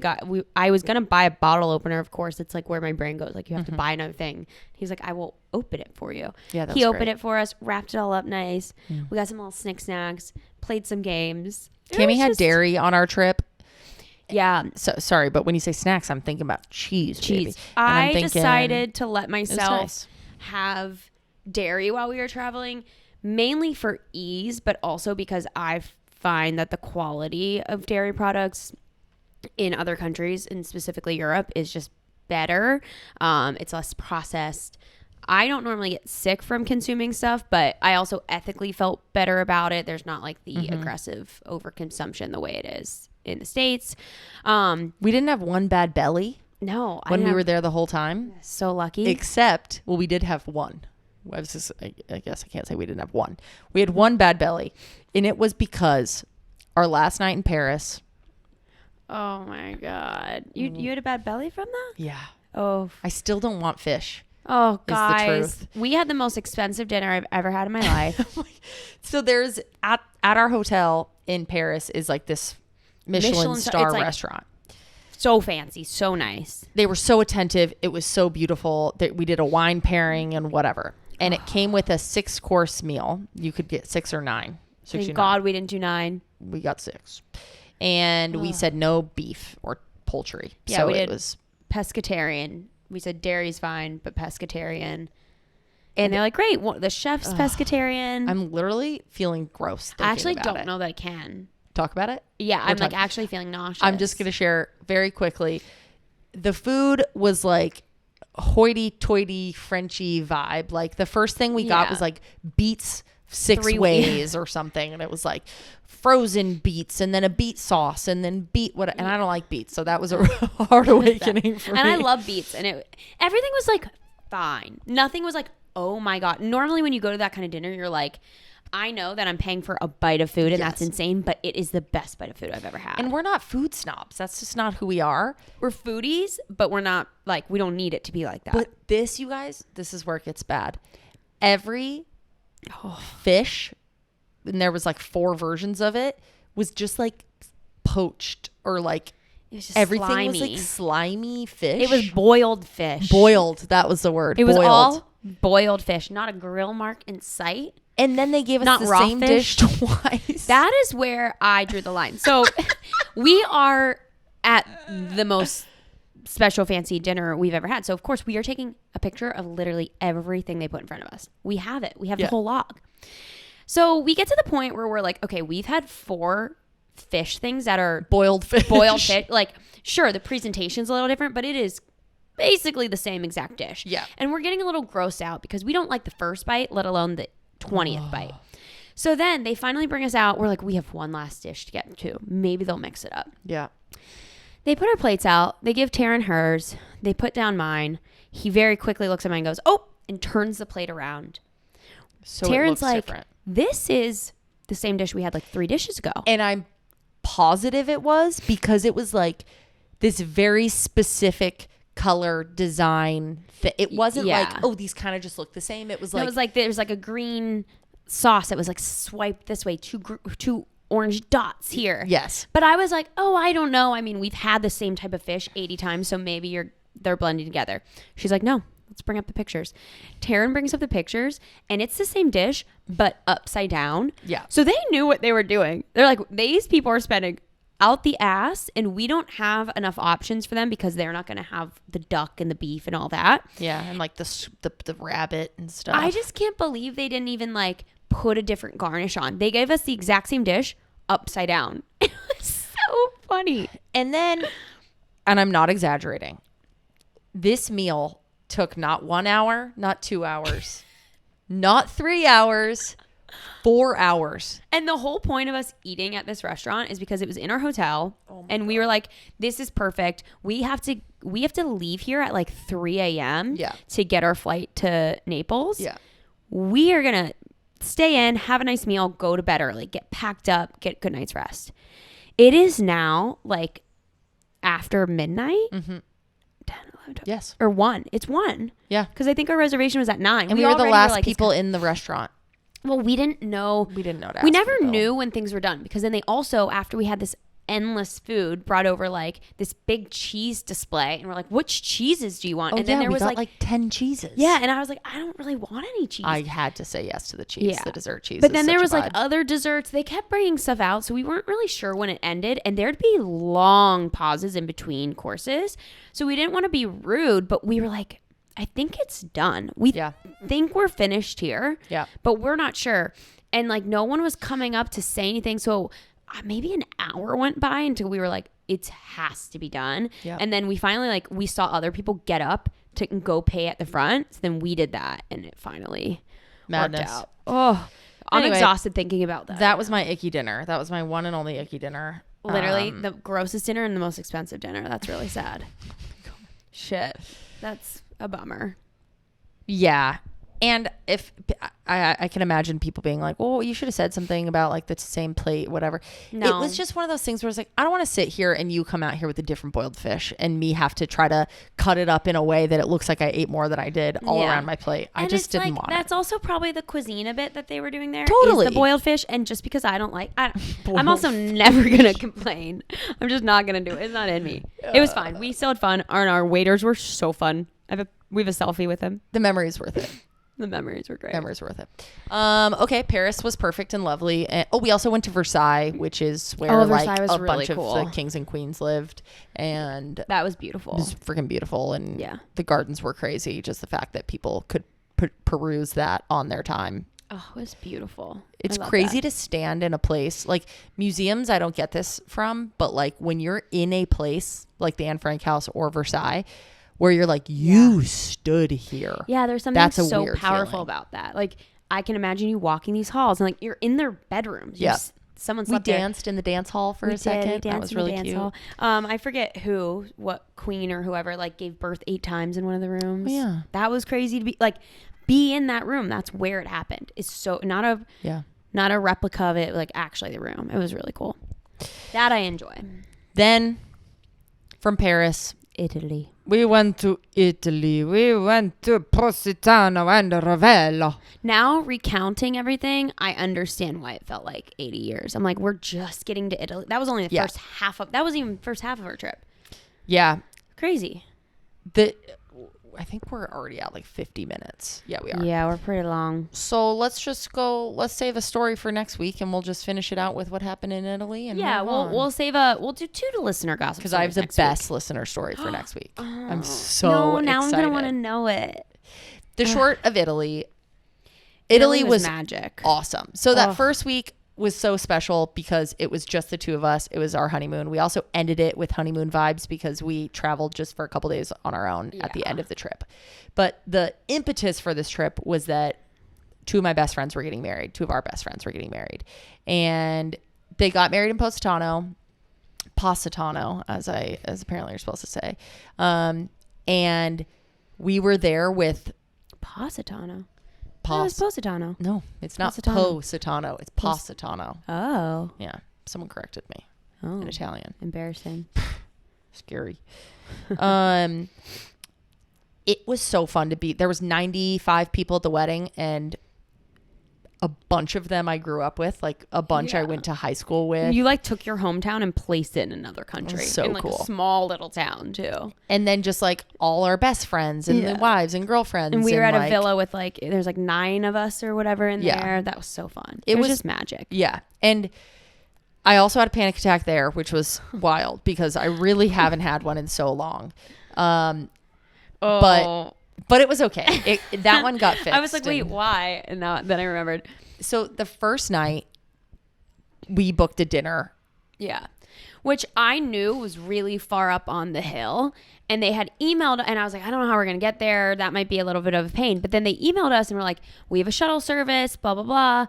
I was gonna buy a bottle opener. Of course, it's like where my brain goes. Like you have to buy another thing. He's like, I will open it for you. Yeah, he opened it for us, wrapped it all up nice. We got some little snacks, played some games. Cammie had dairy on our trip. Yeah. So sorry, but when you say snacks, I'm thinking about cheese. Baby. I decided to let myself have dairy while we were traveling, mainly for ease, but also because I find that the quality of dairy products in other countries, and specifically Europe, is just better. It's less processed. I don't normally get sick from consuming stuff, but I also ethically felt better about it. There's not like the aggressive overconsumption the way it is in the States. We didn't have one bad belly. No. When we were there the whole time. So lucky. Except, we did have one. I guess I can't say we didn't have one. We had one bad belly, and it was because our last night in Paris. Oh my God. You had a bad belly from that? Yeah. Oh. I still don't want fish. Oh, the guys. truth. We had the most expensive dinner I've ever had in my life. So there's at our hotel in Paris is like this Michelin star restaurant. So fancy, so nice. They were so attentive. It was so beautiful. We did a wine pairing and whatever. And it came with a 6-course meal. You could get 6 or 9. Thank God we didn't do 9. We got 6. And we said no beef or poultry. Yeah, so we it did was pescatarian. We said dairy's fine, but pescatarian. And they're like, great. Well, the chef's pescatarian. I'm literally feeling gross. I actually don't know that I can. Talk about it? Yeah, I'm like actually feeling nauseous. I'm just going to share very quickly. The food was like hoity-toity Frenchy vibe. Like the first thing we got was like beets 6 ways or something, and it was like frozen beets and then a beet sauce and then and I don't like beets, so that was a hard awakening for me. And I love beets, and everything was like fine. Nothing was like, oh my God. Normally when you go to that kind of dinner, you're like, I know that I'm paying for a bite of food, and that's insane, but it is the best bite of food I've ever had. And we're not food snobs. That's just not who we are. We're foodies, but we're not like, we don't need it to be like that. But this, you guys, this is where it gets bad. Every fish, and there was like 4 versions of it, was just like poached or like it was just everything slimy. was like slimy fish. It was boiled fish. Boiled. That was the word. It was boiled. all boiled fish, not a grill mark in sight. And then they gave us Not the raw same fish. dish twice. That is where I drew the line. So we are at the most special fancy dinner we've ever had. So of course we are taking a picture of literally everything they put in front of us. We have it. We have the whole log. So we get to the point where we're like, okay, we've had 4 fish things that are boiled fish. Like, sure, the presentation's a little different, but it is basically the same exact dish. Yeah. And we're getting a little grossed out because we don't like the first bite, let alone the 20th bite. So then they finally bring us out. We're like, we have one last dish to get to. Maybe they'll mix it up. Yeah. They put our plates out. They give Taryn hers. They put down mine. He very quickly looks at mine and goes, oh, and turns the plate around. So Taryn's it looks like, different. this is the same dish we had like 3 dishes ago. And I'm positive it was because it was like this very specific color design. It wasn't like, oh, these kind of just look the same. It was like, there's like a green sauce that was like swiped this way, two orange dots here. Yes. But I was like, oh, I don't know. I mean, we've had the same type of fish 80 times, so maybe they're blending together. She's like, no, let's bring up the pictures. Taryn brings up the pictures, and it's the same dish, but upside down. Yeah. So they knew what they were doing. They're like, these people are spending out the ass, and we don't have enough options for them because they're not going to have the duck and the beef and all that. Yeah, and like the rabbit and stuff. I just can't believe they didn't even like put a different garnish on. They gave us the exact same dish upside down. It was so funny. And then, and I'm not exaggerating, this meal took not 1 hour, not 2 hours, not 3 hours, 4 hours. And the whole point of us eating at this restaurant is because it was in our hotel, and we were like, this is perfect. We have to leave here at like 3 a.m. To get our flight to Naples. Yeah. We are going to stay in, have a nice meal, go to bed early, get packed up, get good night's rest. It is now like after midnight. 10, 11, 12, Yes. or 1. It's 1. Yeah. Because I think our reservation was at 9. And we were the last like, people in the restaurant. Well, we didn't know. We didn't know that. We never knew when things were done, because then they also, after we had this endless food, brought over like this big cheese display, and we're like, which cheeses do you want? Oh, and then there we was got like 10 cheeses. Yeah, and I was like, I don't really want any cheese. I had to say yes to the cheese, Yeah. the dessert cheese. But then there was like other desserts. They kept bringing stuff out, so we weren't really sure when it ended, and there'd be long pauses in between courses. So we didn't want to be rude, but we were like, I think it's done. We think we're finished here. Yeah. But we're not sure. And like no one was coming up to say anything. So maybe an hour went by until we were like, it has to be done. Yeah. And then we finally we saw other people get up to go pay at the front. So then we did that, and it finally Madness. worked out. Oh, I'm Anyway, exhausted thinking about that. That was my icky dinner. That was my one and only icky dinner. Literally the grossest dinner and the most expensive dinner. That's really sad. Shit. That's a bummer. Yeah. And if I can imagine people being like, oh, you should have said something about like the same plate, whatever. No. It was just one of those things where it's like, I don't want to sit here and you come out here with a different boiled fish and me have to try to cut it up in a way that it looks like I ate more than I did all around my plate. I just didn't want it. That's also probably the cuisine a bit that they were doing there. Totally. Is the boiled fish. And just because I don't like, I'm also never going to complain. I'm just not going to do it. It's not in me. It was fine. We still had fun. Our waiters were so fun. We have a selfie with them. The memory's worth it. The memories were great. Memories worth it. Okay, Paris was perfect and lovely. And, we also went to Versailles, which is where like was a really bunch cool. of the kings and queens lived, and That was beautiful. it was freaking beautiful. And Yeah. the gardens were crazy. Just the fact that people could peruse that on their time. Oh, it was beautiful. It's I love crazy that. to stand in a place like museums. I don't get this from, but like when you're in a place like the Anne Frank House or Versailles, where you're like, you stood here. Yeah, there's something That's a so weird powerful feeling. about that. Like, I can imagine you walking these halls and like you're in their bedrooms. Yeah. Someone We slept there. danced in the dance hall for We a did. second. We That danced was in the really dance cute. hall. I forget what queen or whoever like gave birth 8 times in one of the rooms. Oh, yeah. That was crazy to be in that room. That's where it happened. It's so not a replica of it, like actually the room. It was really cool. That I enjoy. Then from Paris, Italy. We went to Italy. We went to Positano and Ravello. Now recounting everything, I understand why it felt like 80 years. I'm like, we're just getting to Italy. That was only the first half of. That wasn't even the first half of our trip. yeah, Crazy. I think we're already at like 50 minutes. Yeah, we are. Yeah, we're pretty long. So let's save a story for next week, and we'll just finish it out with what happened in Italy. And Yeah, move on. we'll do 2 to listener gossip Because I have the next best listener story for next week. I'm so No, now excited. I'm gonna want to know it. The short of Italy. Italy was magic. awesome. So that first week was so special because it was just the two of us. It was our honeymoon. We also ended it with honeymoon vibes because we traveled just for a couple days on our own at the end of the trip. But the impetus for this trip was that 2 of my best friends were getting married. 2 of our best friends were getting married. And they got married in Positano, as apparently you're supposed to say. And we were there with Positano. It was Positano. No, it's not Positano. Positano. It's Positano. Oh. Yeah. Someone corrected me Oh. in Italian. Embarrassing. Scary. It was so fun to be. There was 95 people at the wedding, and a bunch of them I grew up with, like a bunch I went to high school with. You like took your hometown and placed it in another country. So in like cool. a small little town too. And then just like all our best friends and the wives and girlfriends. And we were at like, a villa with like, there's like 9 of us or whatever in there. That was so fun. It was just magic. Yeah. And I also had a panic attack there, which was wild because I really haven't had one in so long. But it was okay. That one got fixed. I was like, wait, why? And then I remembered. So the first night we booked a dinner. Yeah. Which I knew was really far up on the hill. And they had emailed, and I was like, I don't know how we're going to get there. That might be a little bit of a pain. But then they emailed us and were like, we have a shuttle service, blah, blah, blah.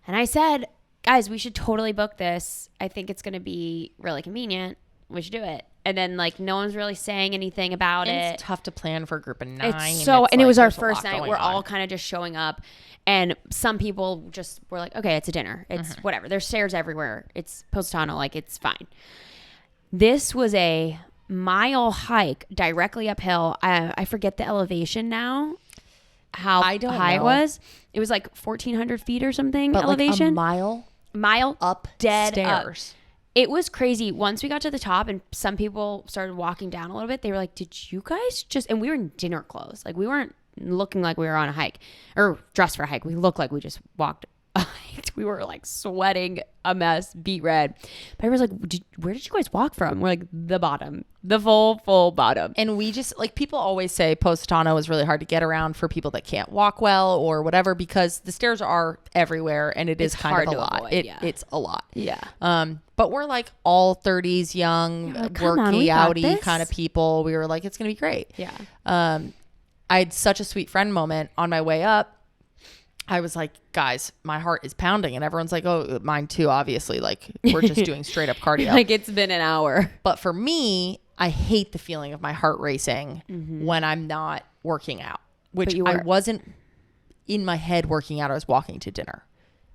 And I said, guys, we should totally book this. I think it's going to be really convenient. We should do it. And then like no one's really saying anything about it. It's tough to plan for a group of 9. And it was our first night. We're all kind of just showing up. And some people just were like, okay, it's a dinner. It's whatever. There's stairs everywhere. It's Positano. Like, it's fine. This was a mile hike directly uphill. I forget the elevation now. How high it was. It was like 1,400 feet or something. But elevation. like a mile up dead stairs. Up. It was crazy. Once we got to the top and some people started walking down a little bit, they were like, did you guys just, and we were in dinner clothes. Like we weren't looking like we were on a hike or dressed for a hike. We looked like we just walked a hike. We were like sweating a mess, beet red. But I was like, where did you guys walk from? We're like the bottom, the full bottom. And we just like, people always say Positano is really hard to get around for people that can't walk well or whatever, because the stairs are everywhere and it's kind of a lot. Avoid, It's a lot. Yeah. But we're like all 30s, young, like, worky, outy kind of people. We were like, it's going to be great. Yeah. I had such a sweet friend moment on my way up. I was like, guys, my heart is pounding. And everyone's like, oh, mine too, obviously. Like, we're just doing straight up cardio. Like, it's been an hour. But for me, I hate the feeling of my heart racing when I'm not working out, which I wasn't in my head working out. I was walking to dinner.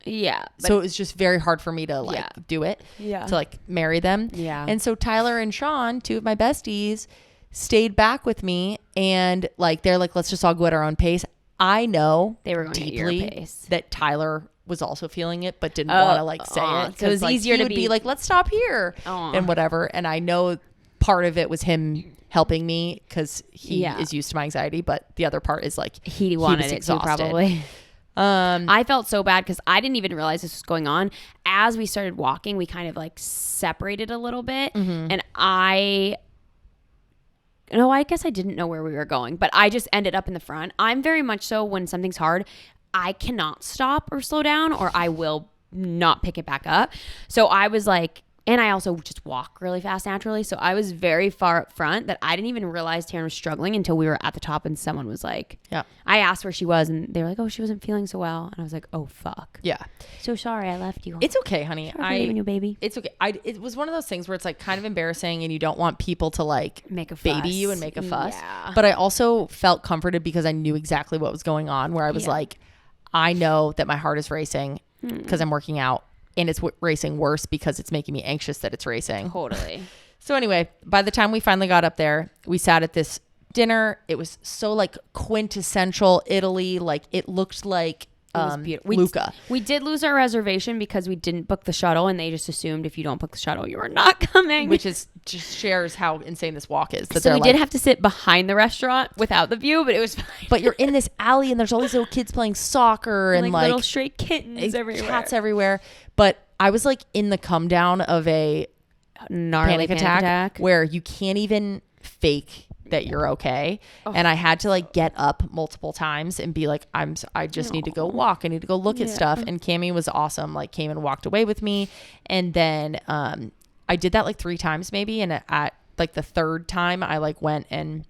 Yeah. So it was just very hard for me to like do it, to like marry them. Yeah. And so Tyler and Sean, 2 of my besties, stayed back with me, and like, they're like, let's just all go at our own pace. I know they were going deeply at your pace. that Tyler was also feeling it, but didn't want to like say it. So it was like, easier to be like, let's stop here and whatever. And I know part of it was him helping me because he is used to my anxiety, but the other part is like he wanted it to probably. I felt so bad because I didn't even realize this was going on. As we started walking, we kind of like separated a little bit, and I guess I didn't know where we were going, but I just ended up in the front. I'm very much so, when something's hard, I cannot stop or slow down, or I will not pick it back up. So I was like, and I also just walk really fast naturally. So I was very far up front that I didn't even realize Taryn was struggling until we were at the top and someone was like, I asked where she was and they were like, oh, she wasn't feeling so well. And I was like, oh, fuck. Yeah. So sorry I left you. It's okay, honey. Sorry for leaving you, baby. It's okay. It was one of those things where it's like kind of embarrassing and you don't want people to like make a fuss. Baby you and make a fuss. Yeah. But I also felt comforted because I knew exactly what was going on, where I was like, I know that my heart is racing because I'm working out. And it's racing worse because it's making me anxious that it's racing. Totally. So anyway, by the time we finally got up there, we sat at this dinner. It was so like quintessential Italy. Like it looked like Luca. We did lose our reservation because we didn't book the shuttle, and they just assumed if you don't book the shuttle, you are not coming. Which is just shares how insane this walk is. So we did have to sit behind the restaurant without the view, but it was fine. But you're in this alley, and there's all these little kids playing soccer and like little stray kittens everywhere, cats everywhere. But I was like in the come down of a gnarly panic attack where you can't even fake that you're okay. And I had to like get up multiple times and be like, I just need to go walk. I need to go look at stuff. And Cammie was awesome. Like came and walked away with me. And then I did that like 3 times maybe. And at like the 3rd time I like went and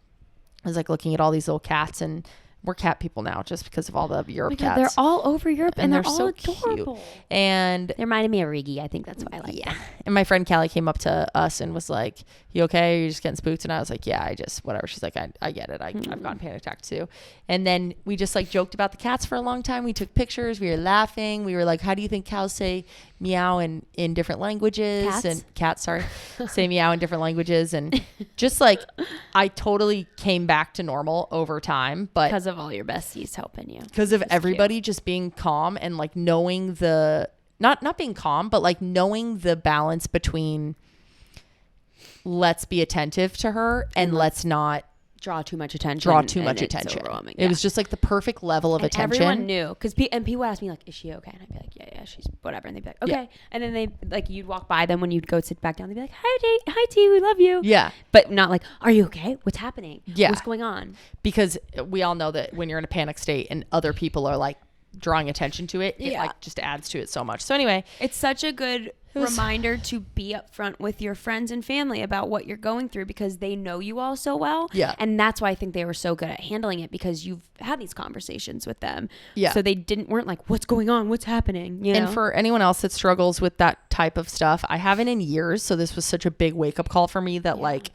I was like looking at all these little cats, and we're cat people now just because of all the Europe cats. They're all over Europe and they're all so adorable. Cute. And they reminded me of Rigi. I think that's why I like them. And my friend Callie came up to us and was like, you okay? Are you just getting spooked? And I was like, yeah, I just, whatever. She's like, I get it. I've gotten panic attack too. And then we just like joked about the cats for a long time. We took pictures. We were laughing. We were like, how do you think cows say meow in different languages. Cats? And cats, sorry, say meow in different languages. And just like, I totally came back to normal over time, but Because of all your besties helping you. because of everybody just being calm and like knowing not being calm, but like knowing the balance between let's be attentive to her and let's not Draw too much attention. draw too and much it's attention. overwhelming. It was just like the perfect level of And attention. everyone knew, because people ask me like, "Is she okay?" And I'd be like, "Yeah, she's whatever." And they'd be like, "Okay." Yeah. And then they like, you'd walk by them when you'd go sit back down. They'd be like, "Hi T, we love you." Yeah. But not like, "Are you okay? What's happening? Yeah. What's going on?" Because we all know that when you're in a panic state and other people are like drawing attention to it, it Yeah. like just adds to it so much. So anyway, It's such a good reminder to be upfront with your friends and family about what you're going through, because they know you all so well. Yeah. And that's why I think they were so good at handling it, because you've had these conversations with them. Yeah. So they weren't like, "What's going on? What's happening?" You know? and for anyone else that struggles with that type of stuff, I haven't in years. So this was such a big wake up call for me that like,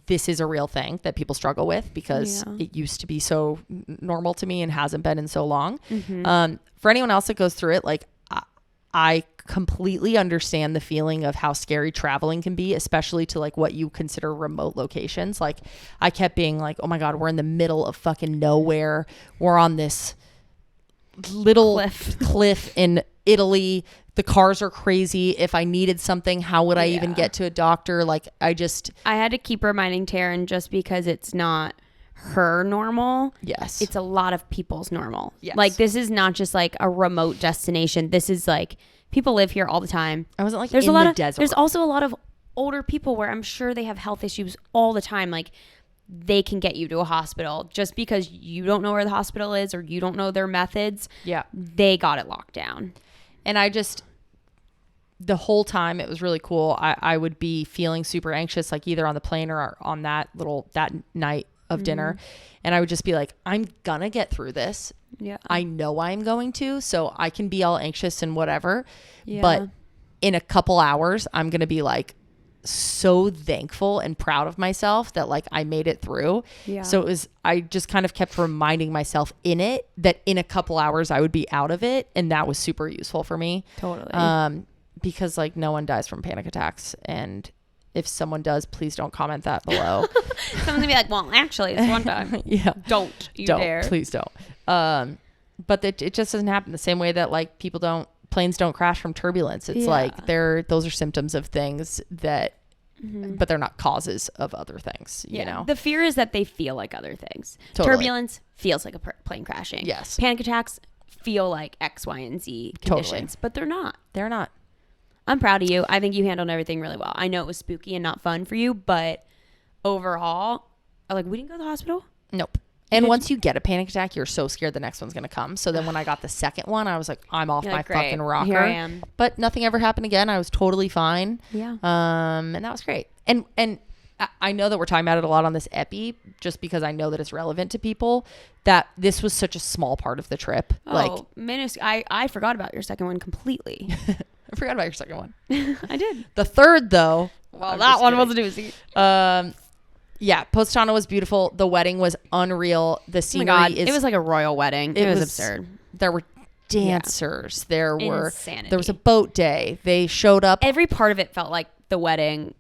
this is a real thing that people struggle with, because Yeah. it used to be so normal to me and hasn't been in so long. Mm-hmm. For anyone else that goes through it, like I completely understand the feeling of how scary traveling can be, especially to like what you consider remote locations. Like I kept being like, oh my God, we're in the middle of fucking nowhere. We're on this little cliff in Italy. The cars are crazy. If I needed something, how would I even get to a doctor? Like I had to keep reminding Taryn, just because it's not her normal. yes. It's a lot of people's normal. Yes. Like, this is not just like a remote destination. This is like, people live here all the time. I wasn't like There's in a lot the of desert. There's also a lot of older people where I'm sure they have health issues all the time. Like, they can get you to a hospital just because you don't know where the hospital is or you don't know their methods. Yeah. They got it locked down. And the whole time it was really cool. I would be feeling super anxious, like either on the plane or on that night of dinner. And I would just be like, I'm gonna get through this. Yeah. I know I'm going to, so I can be all anxious and whatever. Yeah. But in a couple hours, I'm gonna be like so thankful and proud of myself that like I made it through. Yeah. So I just kind of kept reminding myself in it that in a couple hours I would be out of it. And that was super useful for me. Totally. Because like no one dies from panic attacks, and if someone does, please don't comment that below. Someone's gonna be like, "Well, actually, it's one time." Yeah. Don't dare. Please don't. But it just doesn't happen the same way that like planes don't crash from turbulence. It's like those are symptoms of things that, but they're not causes of other things, you know? The fear is that they feel like other things. Totally. Turbulence feels like a plane crashing. Yes. Panic attacks feel like X, Y, and Z conditions, but they're not. They're not. I'm proud of you. I think you handled everything really well. I know it was spooky and not fun for you, but overall, like, we didn't go to the hospital. Nope. And once you get a panic attack, you're so scared the next one's going to come. So then when I got the second one, I was like, I'm off You're my like, "Great, fucking rocker." here I am. But nothing ever happened again. I was totally fine. Yeah. And that was great. And I know that we're talking about it a lot on this epi, just because I know that it's relevant to people, that this was such a small part of the trip. Oh, I forgot about your second one completely. I forgot about your second one. I did. The third, though. Well, that one was a doozy. Yeah, Positano was beautiful. The wedding was unreal. The Oh my scenery God. is... It was like a royal wedding. It was absurd. There were dancers. There Insanity. was a boat day. They showed up. Every part of it felt like the wedding.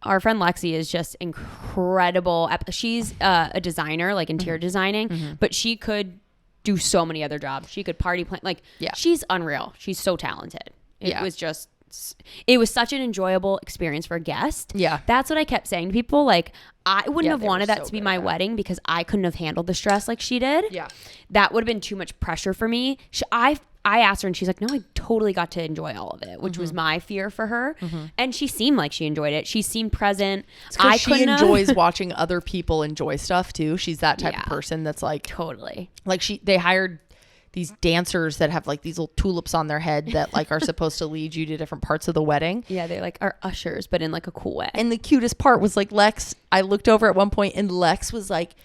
Our friend Lexi is just incredible. She's a designer, like interior designing, but she could do so many other jobs. She could party plan. Like, she's unreal. She's so talented. It was such an enjoyable experience for a guest. Yeah. That's what I kept saying to people. Like, I wouldn't have wanted that to be my wedding, because I couldn't have handled the stress like she did. Yeah. That would have been too much pressure for me. I asked her and she's like, "No, I totally got to enjoy all of it," which was my fear for her. And she seemed like she enjoyed it. She seemed present. She enjoys watching other people enjoy stuff too. She's that type of person that's like, totally. Like they hired these dancers that have like these little tulips on their head that like are supposed to lead you to different parts of the wedding. Yeah, they like are ushers, but in like a cool way. And the cutest part was like Lex. I looked over at one point and Lex was like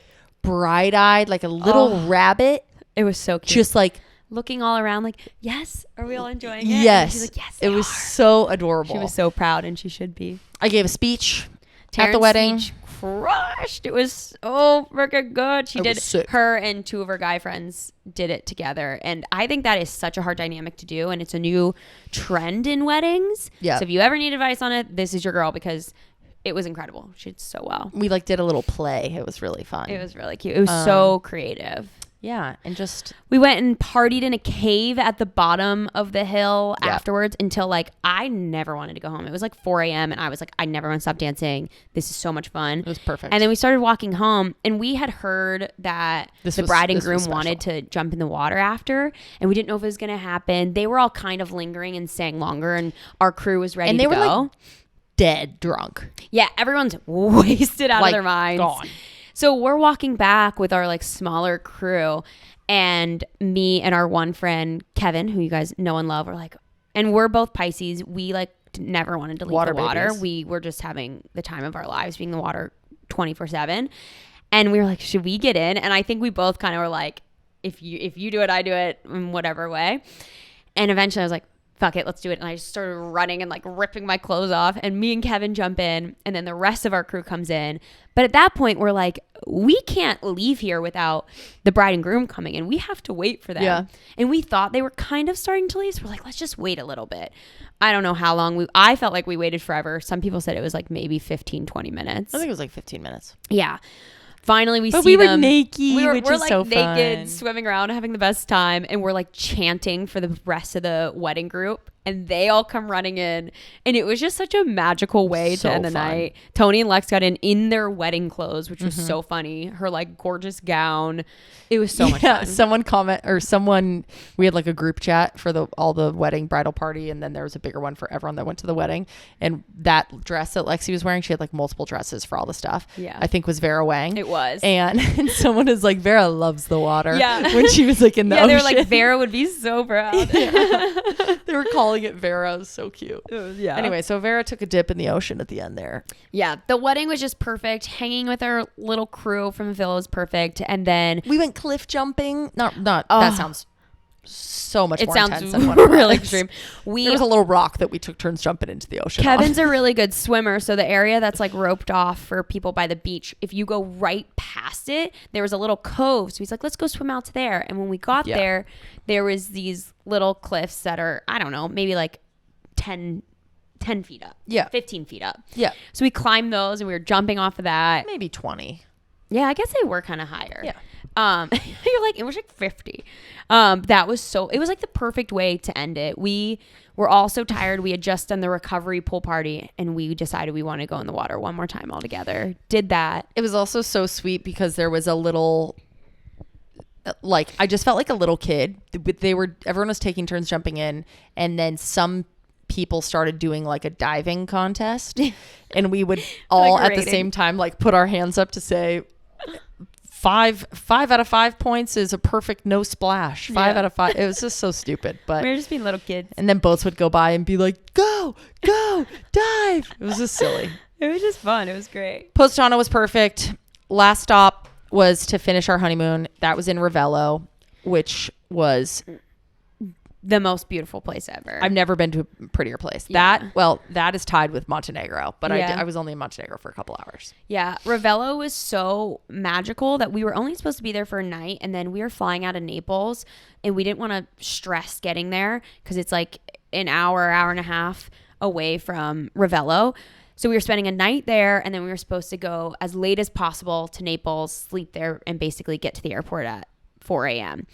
bright-eyed, like a little rabbit. It was so cute. Just like looking all around like, "Yes, are we all enjoying it?" Yes. And she's like, "Yes, it was so adorable." She was so proud, and she should be. I gave a speech Taryn's at the wedding. speech crushed. It was so freaking good. She It did was sick. her and two of her guy friends did it together. And I think that is such a hard dynamic to do. And it's a new trend in weddings. Yeah. So if you ever need advice on it, this is your girl because it was incredible. She did so well. We like did a little play. It was really fun. It was really cute. It was so creative. Yeah. And just, We went and partied in a cave at the bottom of the hill Yeah. afterwards until like I never wanted to go home. It was like 4 a.m. and I was like, I never want to stop dancing. This is so much fun. it was perfect. And then we started walking home and we had heard that the bride and groom wanted to jump in the water after and we didn't know if it was going to happen. They were all kind of lingering and staying longer and our crew was ready to go. Like dead drunk. Yeah, everyone's wasted out of their minds. Gone. So we're walking back with our like smaller crew and me and our one friend, Kevin, who you guys know and love, are like, and we're both Pisces. We like never wanted to leave the water. Babies. We were just having the time of our lives being in the water 24/7. And we were like, should we get in? And I think we both kind of were like, if you do it, I do it in whatever way. And eventually I was like, fuck it, let's do it. And I just started running and like ripping my clothes off and me and Kevin jump in and then the rest of our crew comes in. But at that point we're like, we can't leave here without the bride and groom coming in. We have to wait for them. Yeah. And we thought they were kind of starting to leave. So we're like, let's just wait a little bit. I don't know how long I felt like we waited forever. Some people said it was like maybe 15, 20 minutes. I think it was like 15 minutes. Yeah. Finally, we But see we were them. naked, We're which is like so naked, fun. swimming around, having the best time, and we're like chanting for the rest of the wedding group. And they all come running in, and it was just such a magical way So to end the fun. night. Tony and Lex got in their wedding clothes, which was so funny. Her like gorgeous gown. It was so much fun. Someone we had like a group chat for all the wedding bridal party, and then there was a bigger one for everyone that went to the wedding. And that dress that Lexi was wearing, she had like multiple dresses for all the stuff. Yeah. I think was Vera Wang. It was. And someone was like, Vera loves the water. Yeah. When she was like in the ocean. They were like, Vera would be so proud. They were calling it Vera. It was so cute. Yeah. Anyway, so Vera took a dip in the ocean at the end there. Yeah. The wedding was just perfect. Hanging with our little crew from the villa was perfect. And then We went cliff jumping. That sounds so much more intense sounds than what it really was. extreme. There was a little rock that we took turns jumping into the ocean. Kevin's a really good swimmer, so the area that's like roped off for people by the beach, if you go right past it, there was a little cove. So he's like, let's go swim out to there. And when we got there was these little cliffs that are, I don't know, maybe like 10 feet up. Yeah. 15 feet up. Yeah. So we climbed those and we were jumping off of that. Maybe 20. Yeah, I guess they were kind of higher. Yeah. You're like, it was like 50. It was like the perfect way to end it. We were all so tired. We had just done the recovery pool party and we decided we want to go in the water one more time all together. Did that. It was also so sweet because there was a little, like, I just felt like a little kid. Everyone was taking turns jumping in, and then some people started doing like a diving contest, and we would all Like at the rating. same time like put our hands up to say, five out of 5 points is a perfect no splash. 5 out of 5. It was just so stupid, but We were just being little kids. and then boats would go by and be like, go, dive. It was just silly. It was just fun. It was great. Postana was perfect. Last stop was to finish our honeymoon. That was in Ravello, which was, The most beautiful place ever. I've never been to a prettier place. Yeah. That is tied with Montenegro, but Yeah. I was only in Montenegro for a couple hours. Yeah, Ravello was so magical that we were only supposed to be there for a night, and then we were flying out of Naples, and we didn't want to stress getting there because it's like an hour and a half away from Ravello. So we were spending a night there, and then we were supposed to go as late as possible to Naples, sleep there, and basically get to the airport at 4 a.m.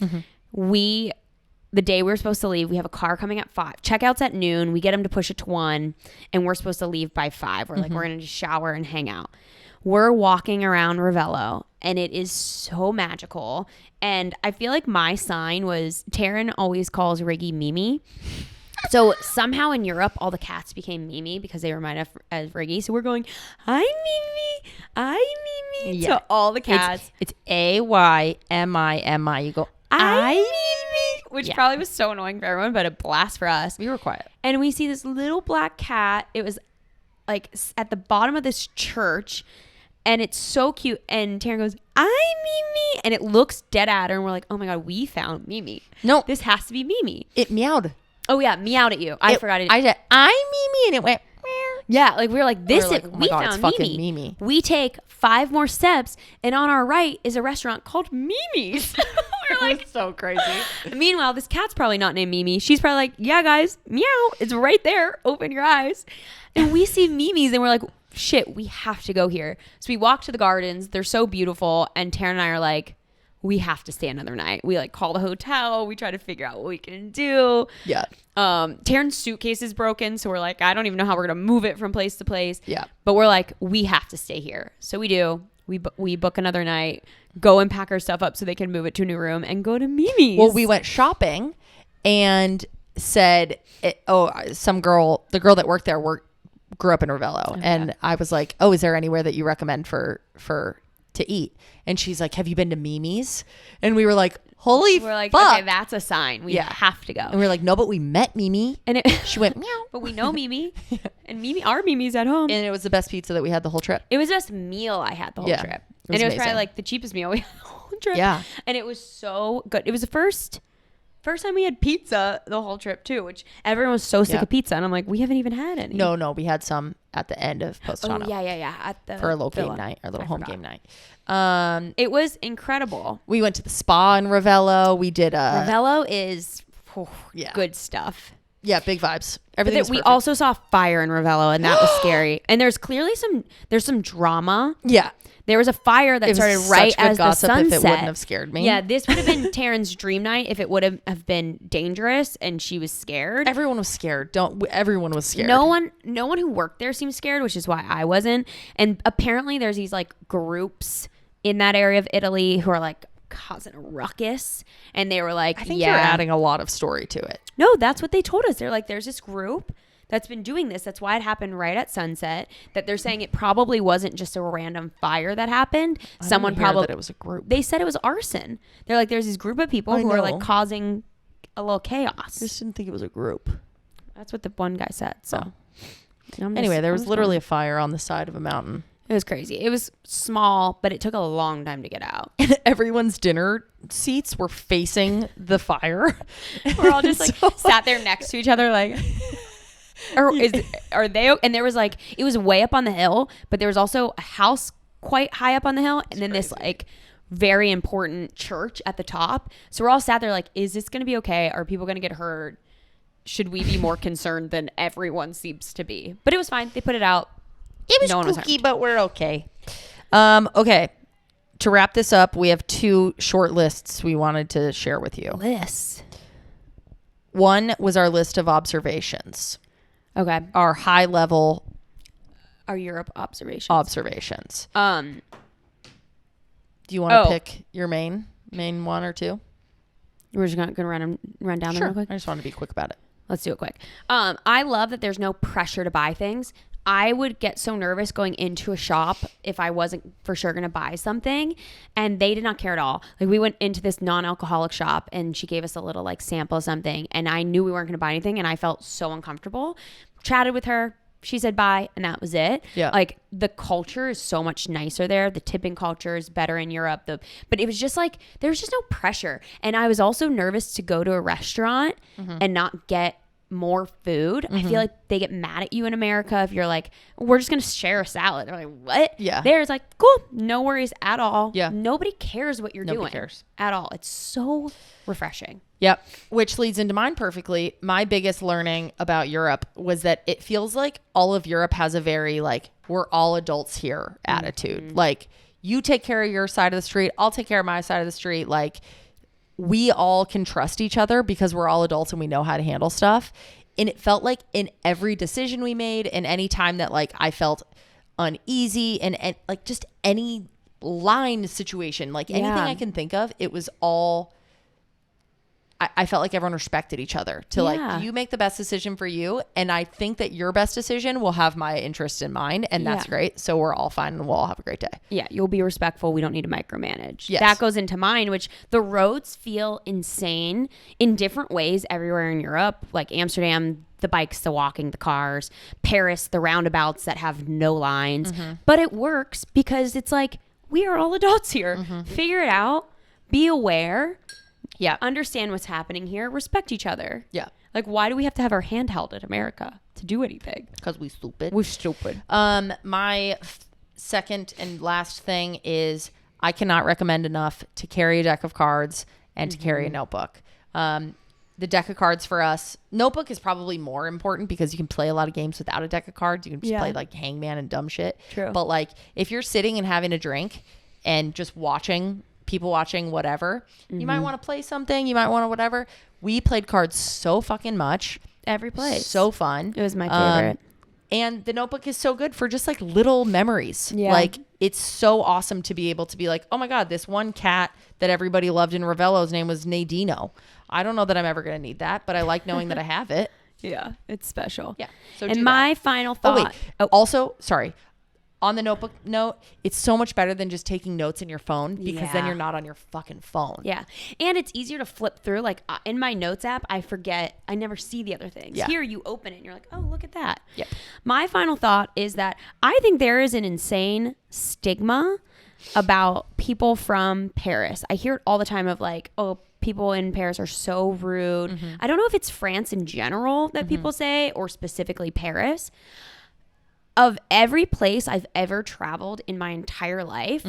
The day we were supposed to leave, we have a car coming at 5. Checkout's at noon. We get them to push it to 1, and we're supposed to leave by 5. We're like, we're going to just shower and hang out. We're walking around Ravello, and it is so magical. And I feel like my sign was, Taryn always calls Riggy Mimi. So somehow in Europe, all the cats became Mimi because they remind us as Riggy. So we're going, hi, Mimi. Hi, Mimi. Yeah. To all the cats. It's AYMIMI. You go, I Mimi, which Yeah. probably was so annoying for everyone, but a blast for us. we were quiet. And we see this little black cat. It was like at the bottom of this church, and it's so cute. And Taryn goes, "I Mimi," and it looks dead at her, and we're like, "Oh my god, we found Mimi. No, This has to be Mimi." it meowed. Oh yeah, meowed at you. I forgot it. I said, I Mimi, and it went. Meow. Yeah, like we were like, this We're like, is, oh my we God, it's found fucking Mimi. Mimi. We take 5 more steps, and on our right is a restaurant called Mimi's. We're like, so crazy. meanwhile, this cat's probably not named Mimi. She's probably like, yeah, guys, meow, it's right there. Open your eyes. And we see Mimi's, and we're like, shit, we have to go here. So we walk to the gardens. They're so beautiful. And Taryn and I are like, we have to stay another night. We like call the hotel. We try to figure out what we can do. Yeah. Taryn's suitcase is broken. So we're like, I don't even know how we're going to move it from place to place. Yeah. But we're like, we have to stay here. So we do. We book another night, go and pack our stuff up so they can move it to a new room and go to Mimi's. Well, we went shopping and said, the girl that worked there grew up in Ravello. And I was like, oh, is there anywhere that you recommend for to eat? And she's like, have you been to Mimi's? And we were like, holy We're like, fuck. okay, that's a sign. We Yeah. have to go. And we were like, no, but we met Mimi. And She went, meow. but we know Mimi. And our Mimi's at home. And it was the best pizza that we had the whole trip. It was the best meal I had the whole Yeah, trip. it was And it was amazing. probably like the cheapest meal we had the whole trip. Yeah. And it was so good. It was the first time we had pizza the whole trip too, which everyone was so sick Yeah. of pizza. And I'm like, we haven't even had any. No, we had some at the end of Oh, Postano yeah. At the for a little villa. game night, our little I home forgot. game night. It was incredible. We went to the spa in Ravello. We did Ravello is yeah. good stuff. Yeah, big vibes. But Everything was we perfect. also saw fire in Ravello, and that was scary. And there's clearly some drama. Yeah. There was a fire that It was started such right good as the gossip sunset. if it wouldn't have scared me. Yeah, this would have been Taryn's dream night if it would have been dangerous and she was scared. Everyone was scared. Everyone was scared. No one who worked there seemed scared, which is why I wasn't. And apparently there's these like groups in that area of Italy who are like causing a ruckus, and they were like, I think yeah, you're adding a lot of story to it. no, that's what they told us. They're like, there's this group that's been doing this. That's why it happened right at sunset. That they're saying it probably wasn't just a random fire that happened. Someone didn't hear probably that it was a group. They said it was arson. They're like, there's this group of people I who are know. like causing a little chaos. I just didn't think it was a group. That's what the one guy said. So Anyway, there was literally a fire on the side of a mountain. it was crazy. It was small, but it took a long time to get out. And everyone's dinner seats were facing the fire. We're all just like So- sat there next to each other, like, are they? And there was like, it was way up on the hill, but there was also a house quite high up on the hill, and then this like very important church at the top. So we're all sat there like, is this going to be okay? Are people going to get hurt? Should we be more concerned than everyone seems to be? But it was fine. They put it out. It was No one was kooky, but we're okay. Okay. To wrap this up, we have 2 short lists we wanted to share with you. Lists. One was our list of observations, Okay. our high level Our Europe observations. observations. Um, Do you want to Oh. pick your main 1 or 2? we're just gonna run down them real quick. I just want to be quick about it. Let's do it quick. I love that there's no pressure to buy things. I would get so nervous going into a shop if I wasn't for sure going to buy something, and they did not care at all. Like, we went into this non-alcoholic shop and she gave us a little like sample of something, and I knew we weren't going to buy anything, and I felt so uncomfortable. Chatted with her. She said bye, and that was it. Yeah. Like, the culture is so much nicer there. The tipping culture is better in Europe. But it was just like, there was just no pressure. And I was also nervous to go to a restaurant and not get more food. I feel like they get mad at you in America if you're like, we're just going to share a salad. They're like, what? Yeah. There's like, cool. No worries at all. Yeah. Nobody cares what you're Nobody doing. cares. At all. It's so refreshing. Yep. Which leads into mine perfectly. My biggest learning about Europe was that it feels like all of Europe has a very like, we're all adults here attitude. Like, you take care of your side of the street, I'll take care of my side of the street. Like, we all can trust each other because we're all adults and we know how to handle stuff. And it felt like in every decision we made, and any time that like I felt uneasy, and like just any line situation, like anything Yeah. I can think of, it was all, I felt like everyone respected each other to Yeah. like, you make the best decision for you. And I think that your best decision will have my interest in mind. And that's Yeah. great. So we're all fine and we'll all have a great day. Yeah, you'll be respectful. We don't need to micromanage. Yes. That goes into mine, which the roads feel insane in different ways everywhere in Europe. Like Amsterdam, the bikes, the walking, the cars. Paris, the roundabouts that have no lines. But it works because it's like, we are all adults here. Figure it out. Be aware. Yeah. Understand what's happening here. Respect each other. Yeah. Like, why do we have to have our hand held in America to do anything? Because we stupid. We're stupid. My second and last thing is I cannot recommend enough to carry a deck of cards and to carry a notebook. The deck of cards for us, notebook is probably more important because you can play a lot of games without a deck of cards. You can just play like hangman and dumb shit. True. But like if you're sitting and having a drink and just watching people watching whatever, you might want to play something. You might want to whatever. We played cards so fucking much. Every place. So fun. It was my favorite. And the notebook is so good for just like little memories. Yeah. Like it's so awesome to be able to be like, oh my God, this one cat that everybody loved in Ravello's name was Nadino. I don't know that I'm ever going to need that, but I like knowing that I have it. Yeah, it's special. Yeah. So and my final thought. Also, sorry. On the notebook note, it's so much better than just taking notes in your phone because then you're not on your fucking phone. Yeah. And it's easier to flip through. Like in my notes app, I forget. I never see the other things. Yeah. Here you open it and you're like, oh, look at that. Yep. My final thought is that I think there is an insane stigma about people from Paris. I hear it all the time of like, oh, people in Paris are so rude. I don't know if it's France in general that people say or specifically Paris. Of every place I've ever traveled in my entire life,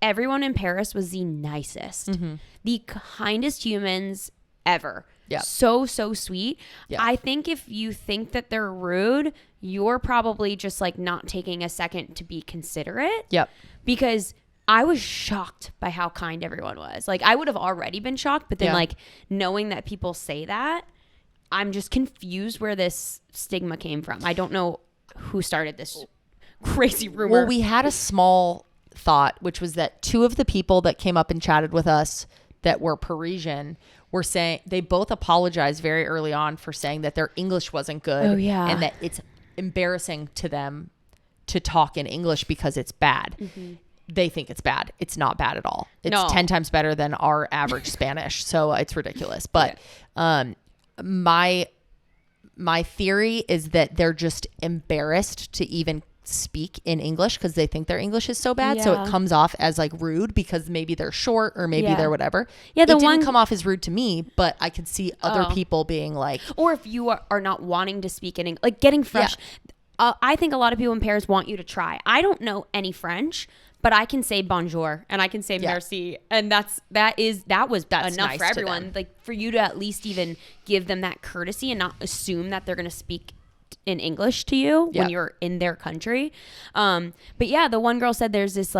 everyone in Paris was the nicest, the kindest humans ever. Yep. So sweet. Yep. I think if you think that they're rude, you're probably just like not taking a second to be considerate. Yep. Because I was shocked by how kind everyone was. Like I would have already been shocked, but then like knowing that people say that, I'm just confused where this stigma came from. I don't know who started this crazy rumor. Well, we had a small thought, which was that two of the people that came up and chatted with us that were Parisian were saying they both apologized very early on for saying that their English wasn't good. Oh, yeah. And that it's embarrassing to them to talk in English because it's bad. They think it's bad. It's not bad at all. It's 10 times better than our average Spanish. So it's ridiculous. But my theory is that they're just embarrassed to even speak in English because they think their English is so bad. So it comes off as like rude because maybe they're short or maybe they're whatever. Yeah, it didn't come off as rude to me, but I could see other people being like, or if you are not wanting to speak in English, like getting fresh. I think a lot of people in Paris want you to try. I don't know any French, but I can say bonjour and I can say merci, and that was enough nice for everyone. Like for you to at least even give them that courtesy and not assume that they're going to speak in English to you when you're in their country. But yeah, the one girl said there's this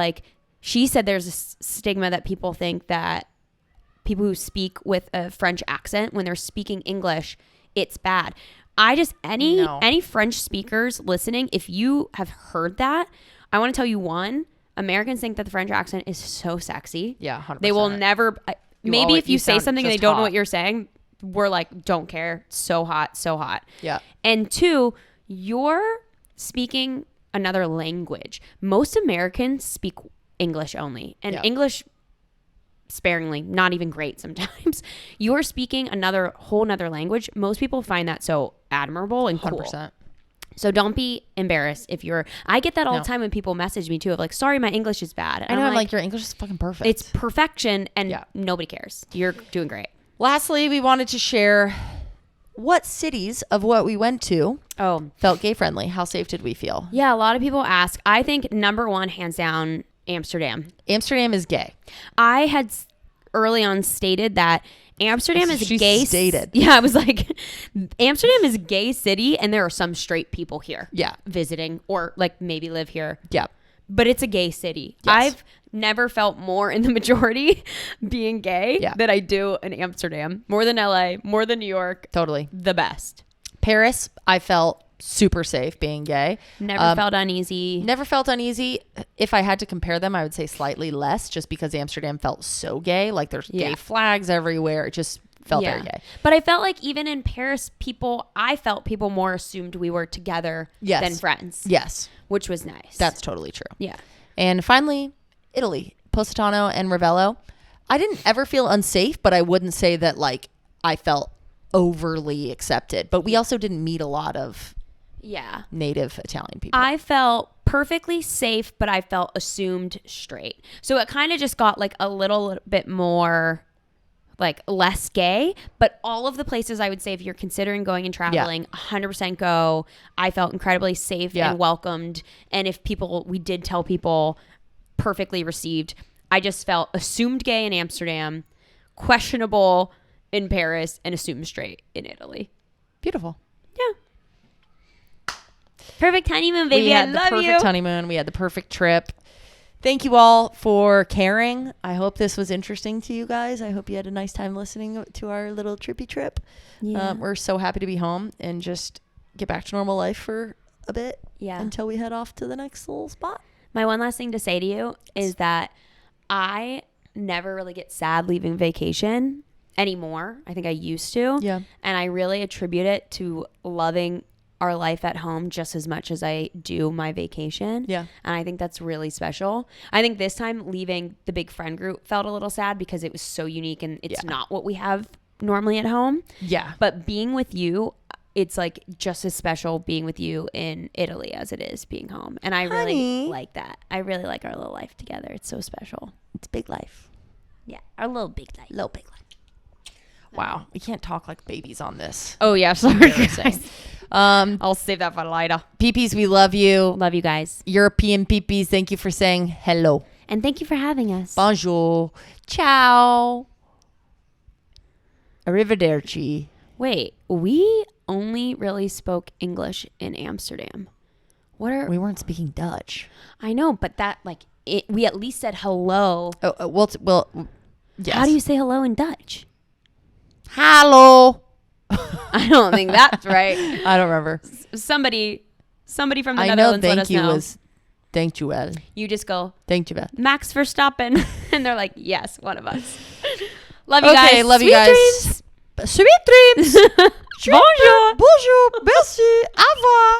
she said there's a stigma that people think that people who speak with a French accent when they're speaking English, it's bad. Any French speakers listening, if you have heard that, I want to tell you Americans think that the French accent is so sexy. Yeah, 100%. They will never. Maybe if you say something and they don't know what you're saying, we're like, don't care. So hot, so hot. Yeah. And two, you're speaking another language. Most Americans speak English only, and English sparingly, not even great sometimes. You're speaking whole nother language. Most people find that so admirable and cool. 100%. So don't be embarrassed if I get that all the time when people message me too of like, sorry, my English is bad. And I know, I'm like, your English is fucking perfect. It's perfection and nobody cares. You're doing great. Lastly, we wanted to share what cities of what we went to felt gay friendly. How safe did we feel? Yeah, a lot of people ask. I think number one, hands down, Amsterdam. Amsterdam is gay. I had early on stated that Amsterdam is a gay stated. Yeah, I was like, Amsterdam is a gay city, and there are some straight people here. Yeah, visiting or like maybe live here. Yeah, but it's a gay city. Yes. I've never felt more in the majority being gay than I do in Amsterdam. More than LA, more than New York. Totally, the best. Paris, I felt super safe being gay. Never felt uneasy. Never felt uneasy. If I had to compare them, I would say slightly less, just because Amsterdam felt so gay. Like there's gay flags everywhere. It just felt very gay. But I felt like even in Paris, I felt people more assumed we were together than friends. Yes. Which was nice. That's totally true. Yeah. And finally, Italy, Positano and Ravello. I didn't ever feel unsafe, but I wouldn't say that like I felt overly accepted. But we also didn't meet a lot of native Italian people. I felt perfectly safe, but I felt assumed straight. So it kind of just got like a little bit more like less gay, but all of the places I would say if you're considering going and traveling, 100% go. I felt incredibly safe and welcomed. And if we did tell people, perfectly received. I just felt assumed gay in Amsterdam, questionable in Paris, and assumed straight in Italy. Beautiful. Yeah. Perfect honeymoon, baby. We had I the love perfect you. honeymoon. We had the perfect trip. Thank you all for caring. I hope this was interesting to you guys. I hope you had a nice time listening to our little trippy trip. Yeah. We're so happy to be home and just get back to normal life for a bit until we head off to the next little spot. My one last thing to say to you is that I never really get sad leaving vacation anymore. I think I used to. Yeah. And I really attribute it to loving our life at home just as much as I do my vacation. Yeah. And I think that's really special. I think this time leaving the big friend group felt a little sad because it was so unique and it's not what we have normally at home. Yeah. But being with you, it's like just as special being with you in Italy as it is being home. And I really like that. I really like our little life together. It's so special. It's big life. Yeah. Our little big life. Little big life. Wow. We can't talk like babies on this. Oh, yeah. Sorry, guys. I'll save that for later. Peepees, we love you. Love you guys. European peepees, thank you for saying hello. And thank you for having us. Bonjour. Ciao. Arrivederci. Wait, we only really spoke English in Amsterdam. We weren't speaking Dutch. I know, but that we at least said hello. Oh, well, yes. How do you say hello in Dutch? Hallo. I don't think that's right. I don't remember. Somebody from the I know Netherlands let thank us you know. was thank you well. You just go, Thank you well. Max Verstappen. And they're like, yes, one of us. Love you guys. Okay, love you Sweet guys. dreams. Sweet dreams. Bonjour. Bonjour. Merci. Au revoir.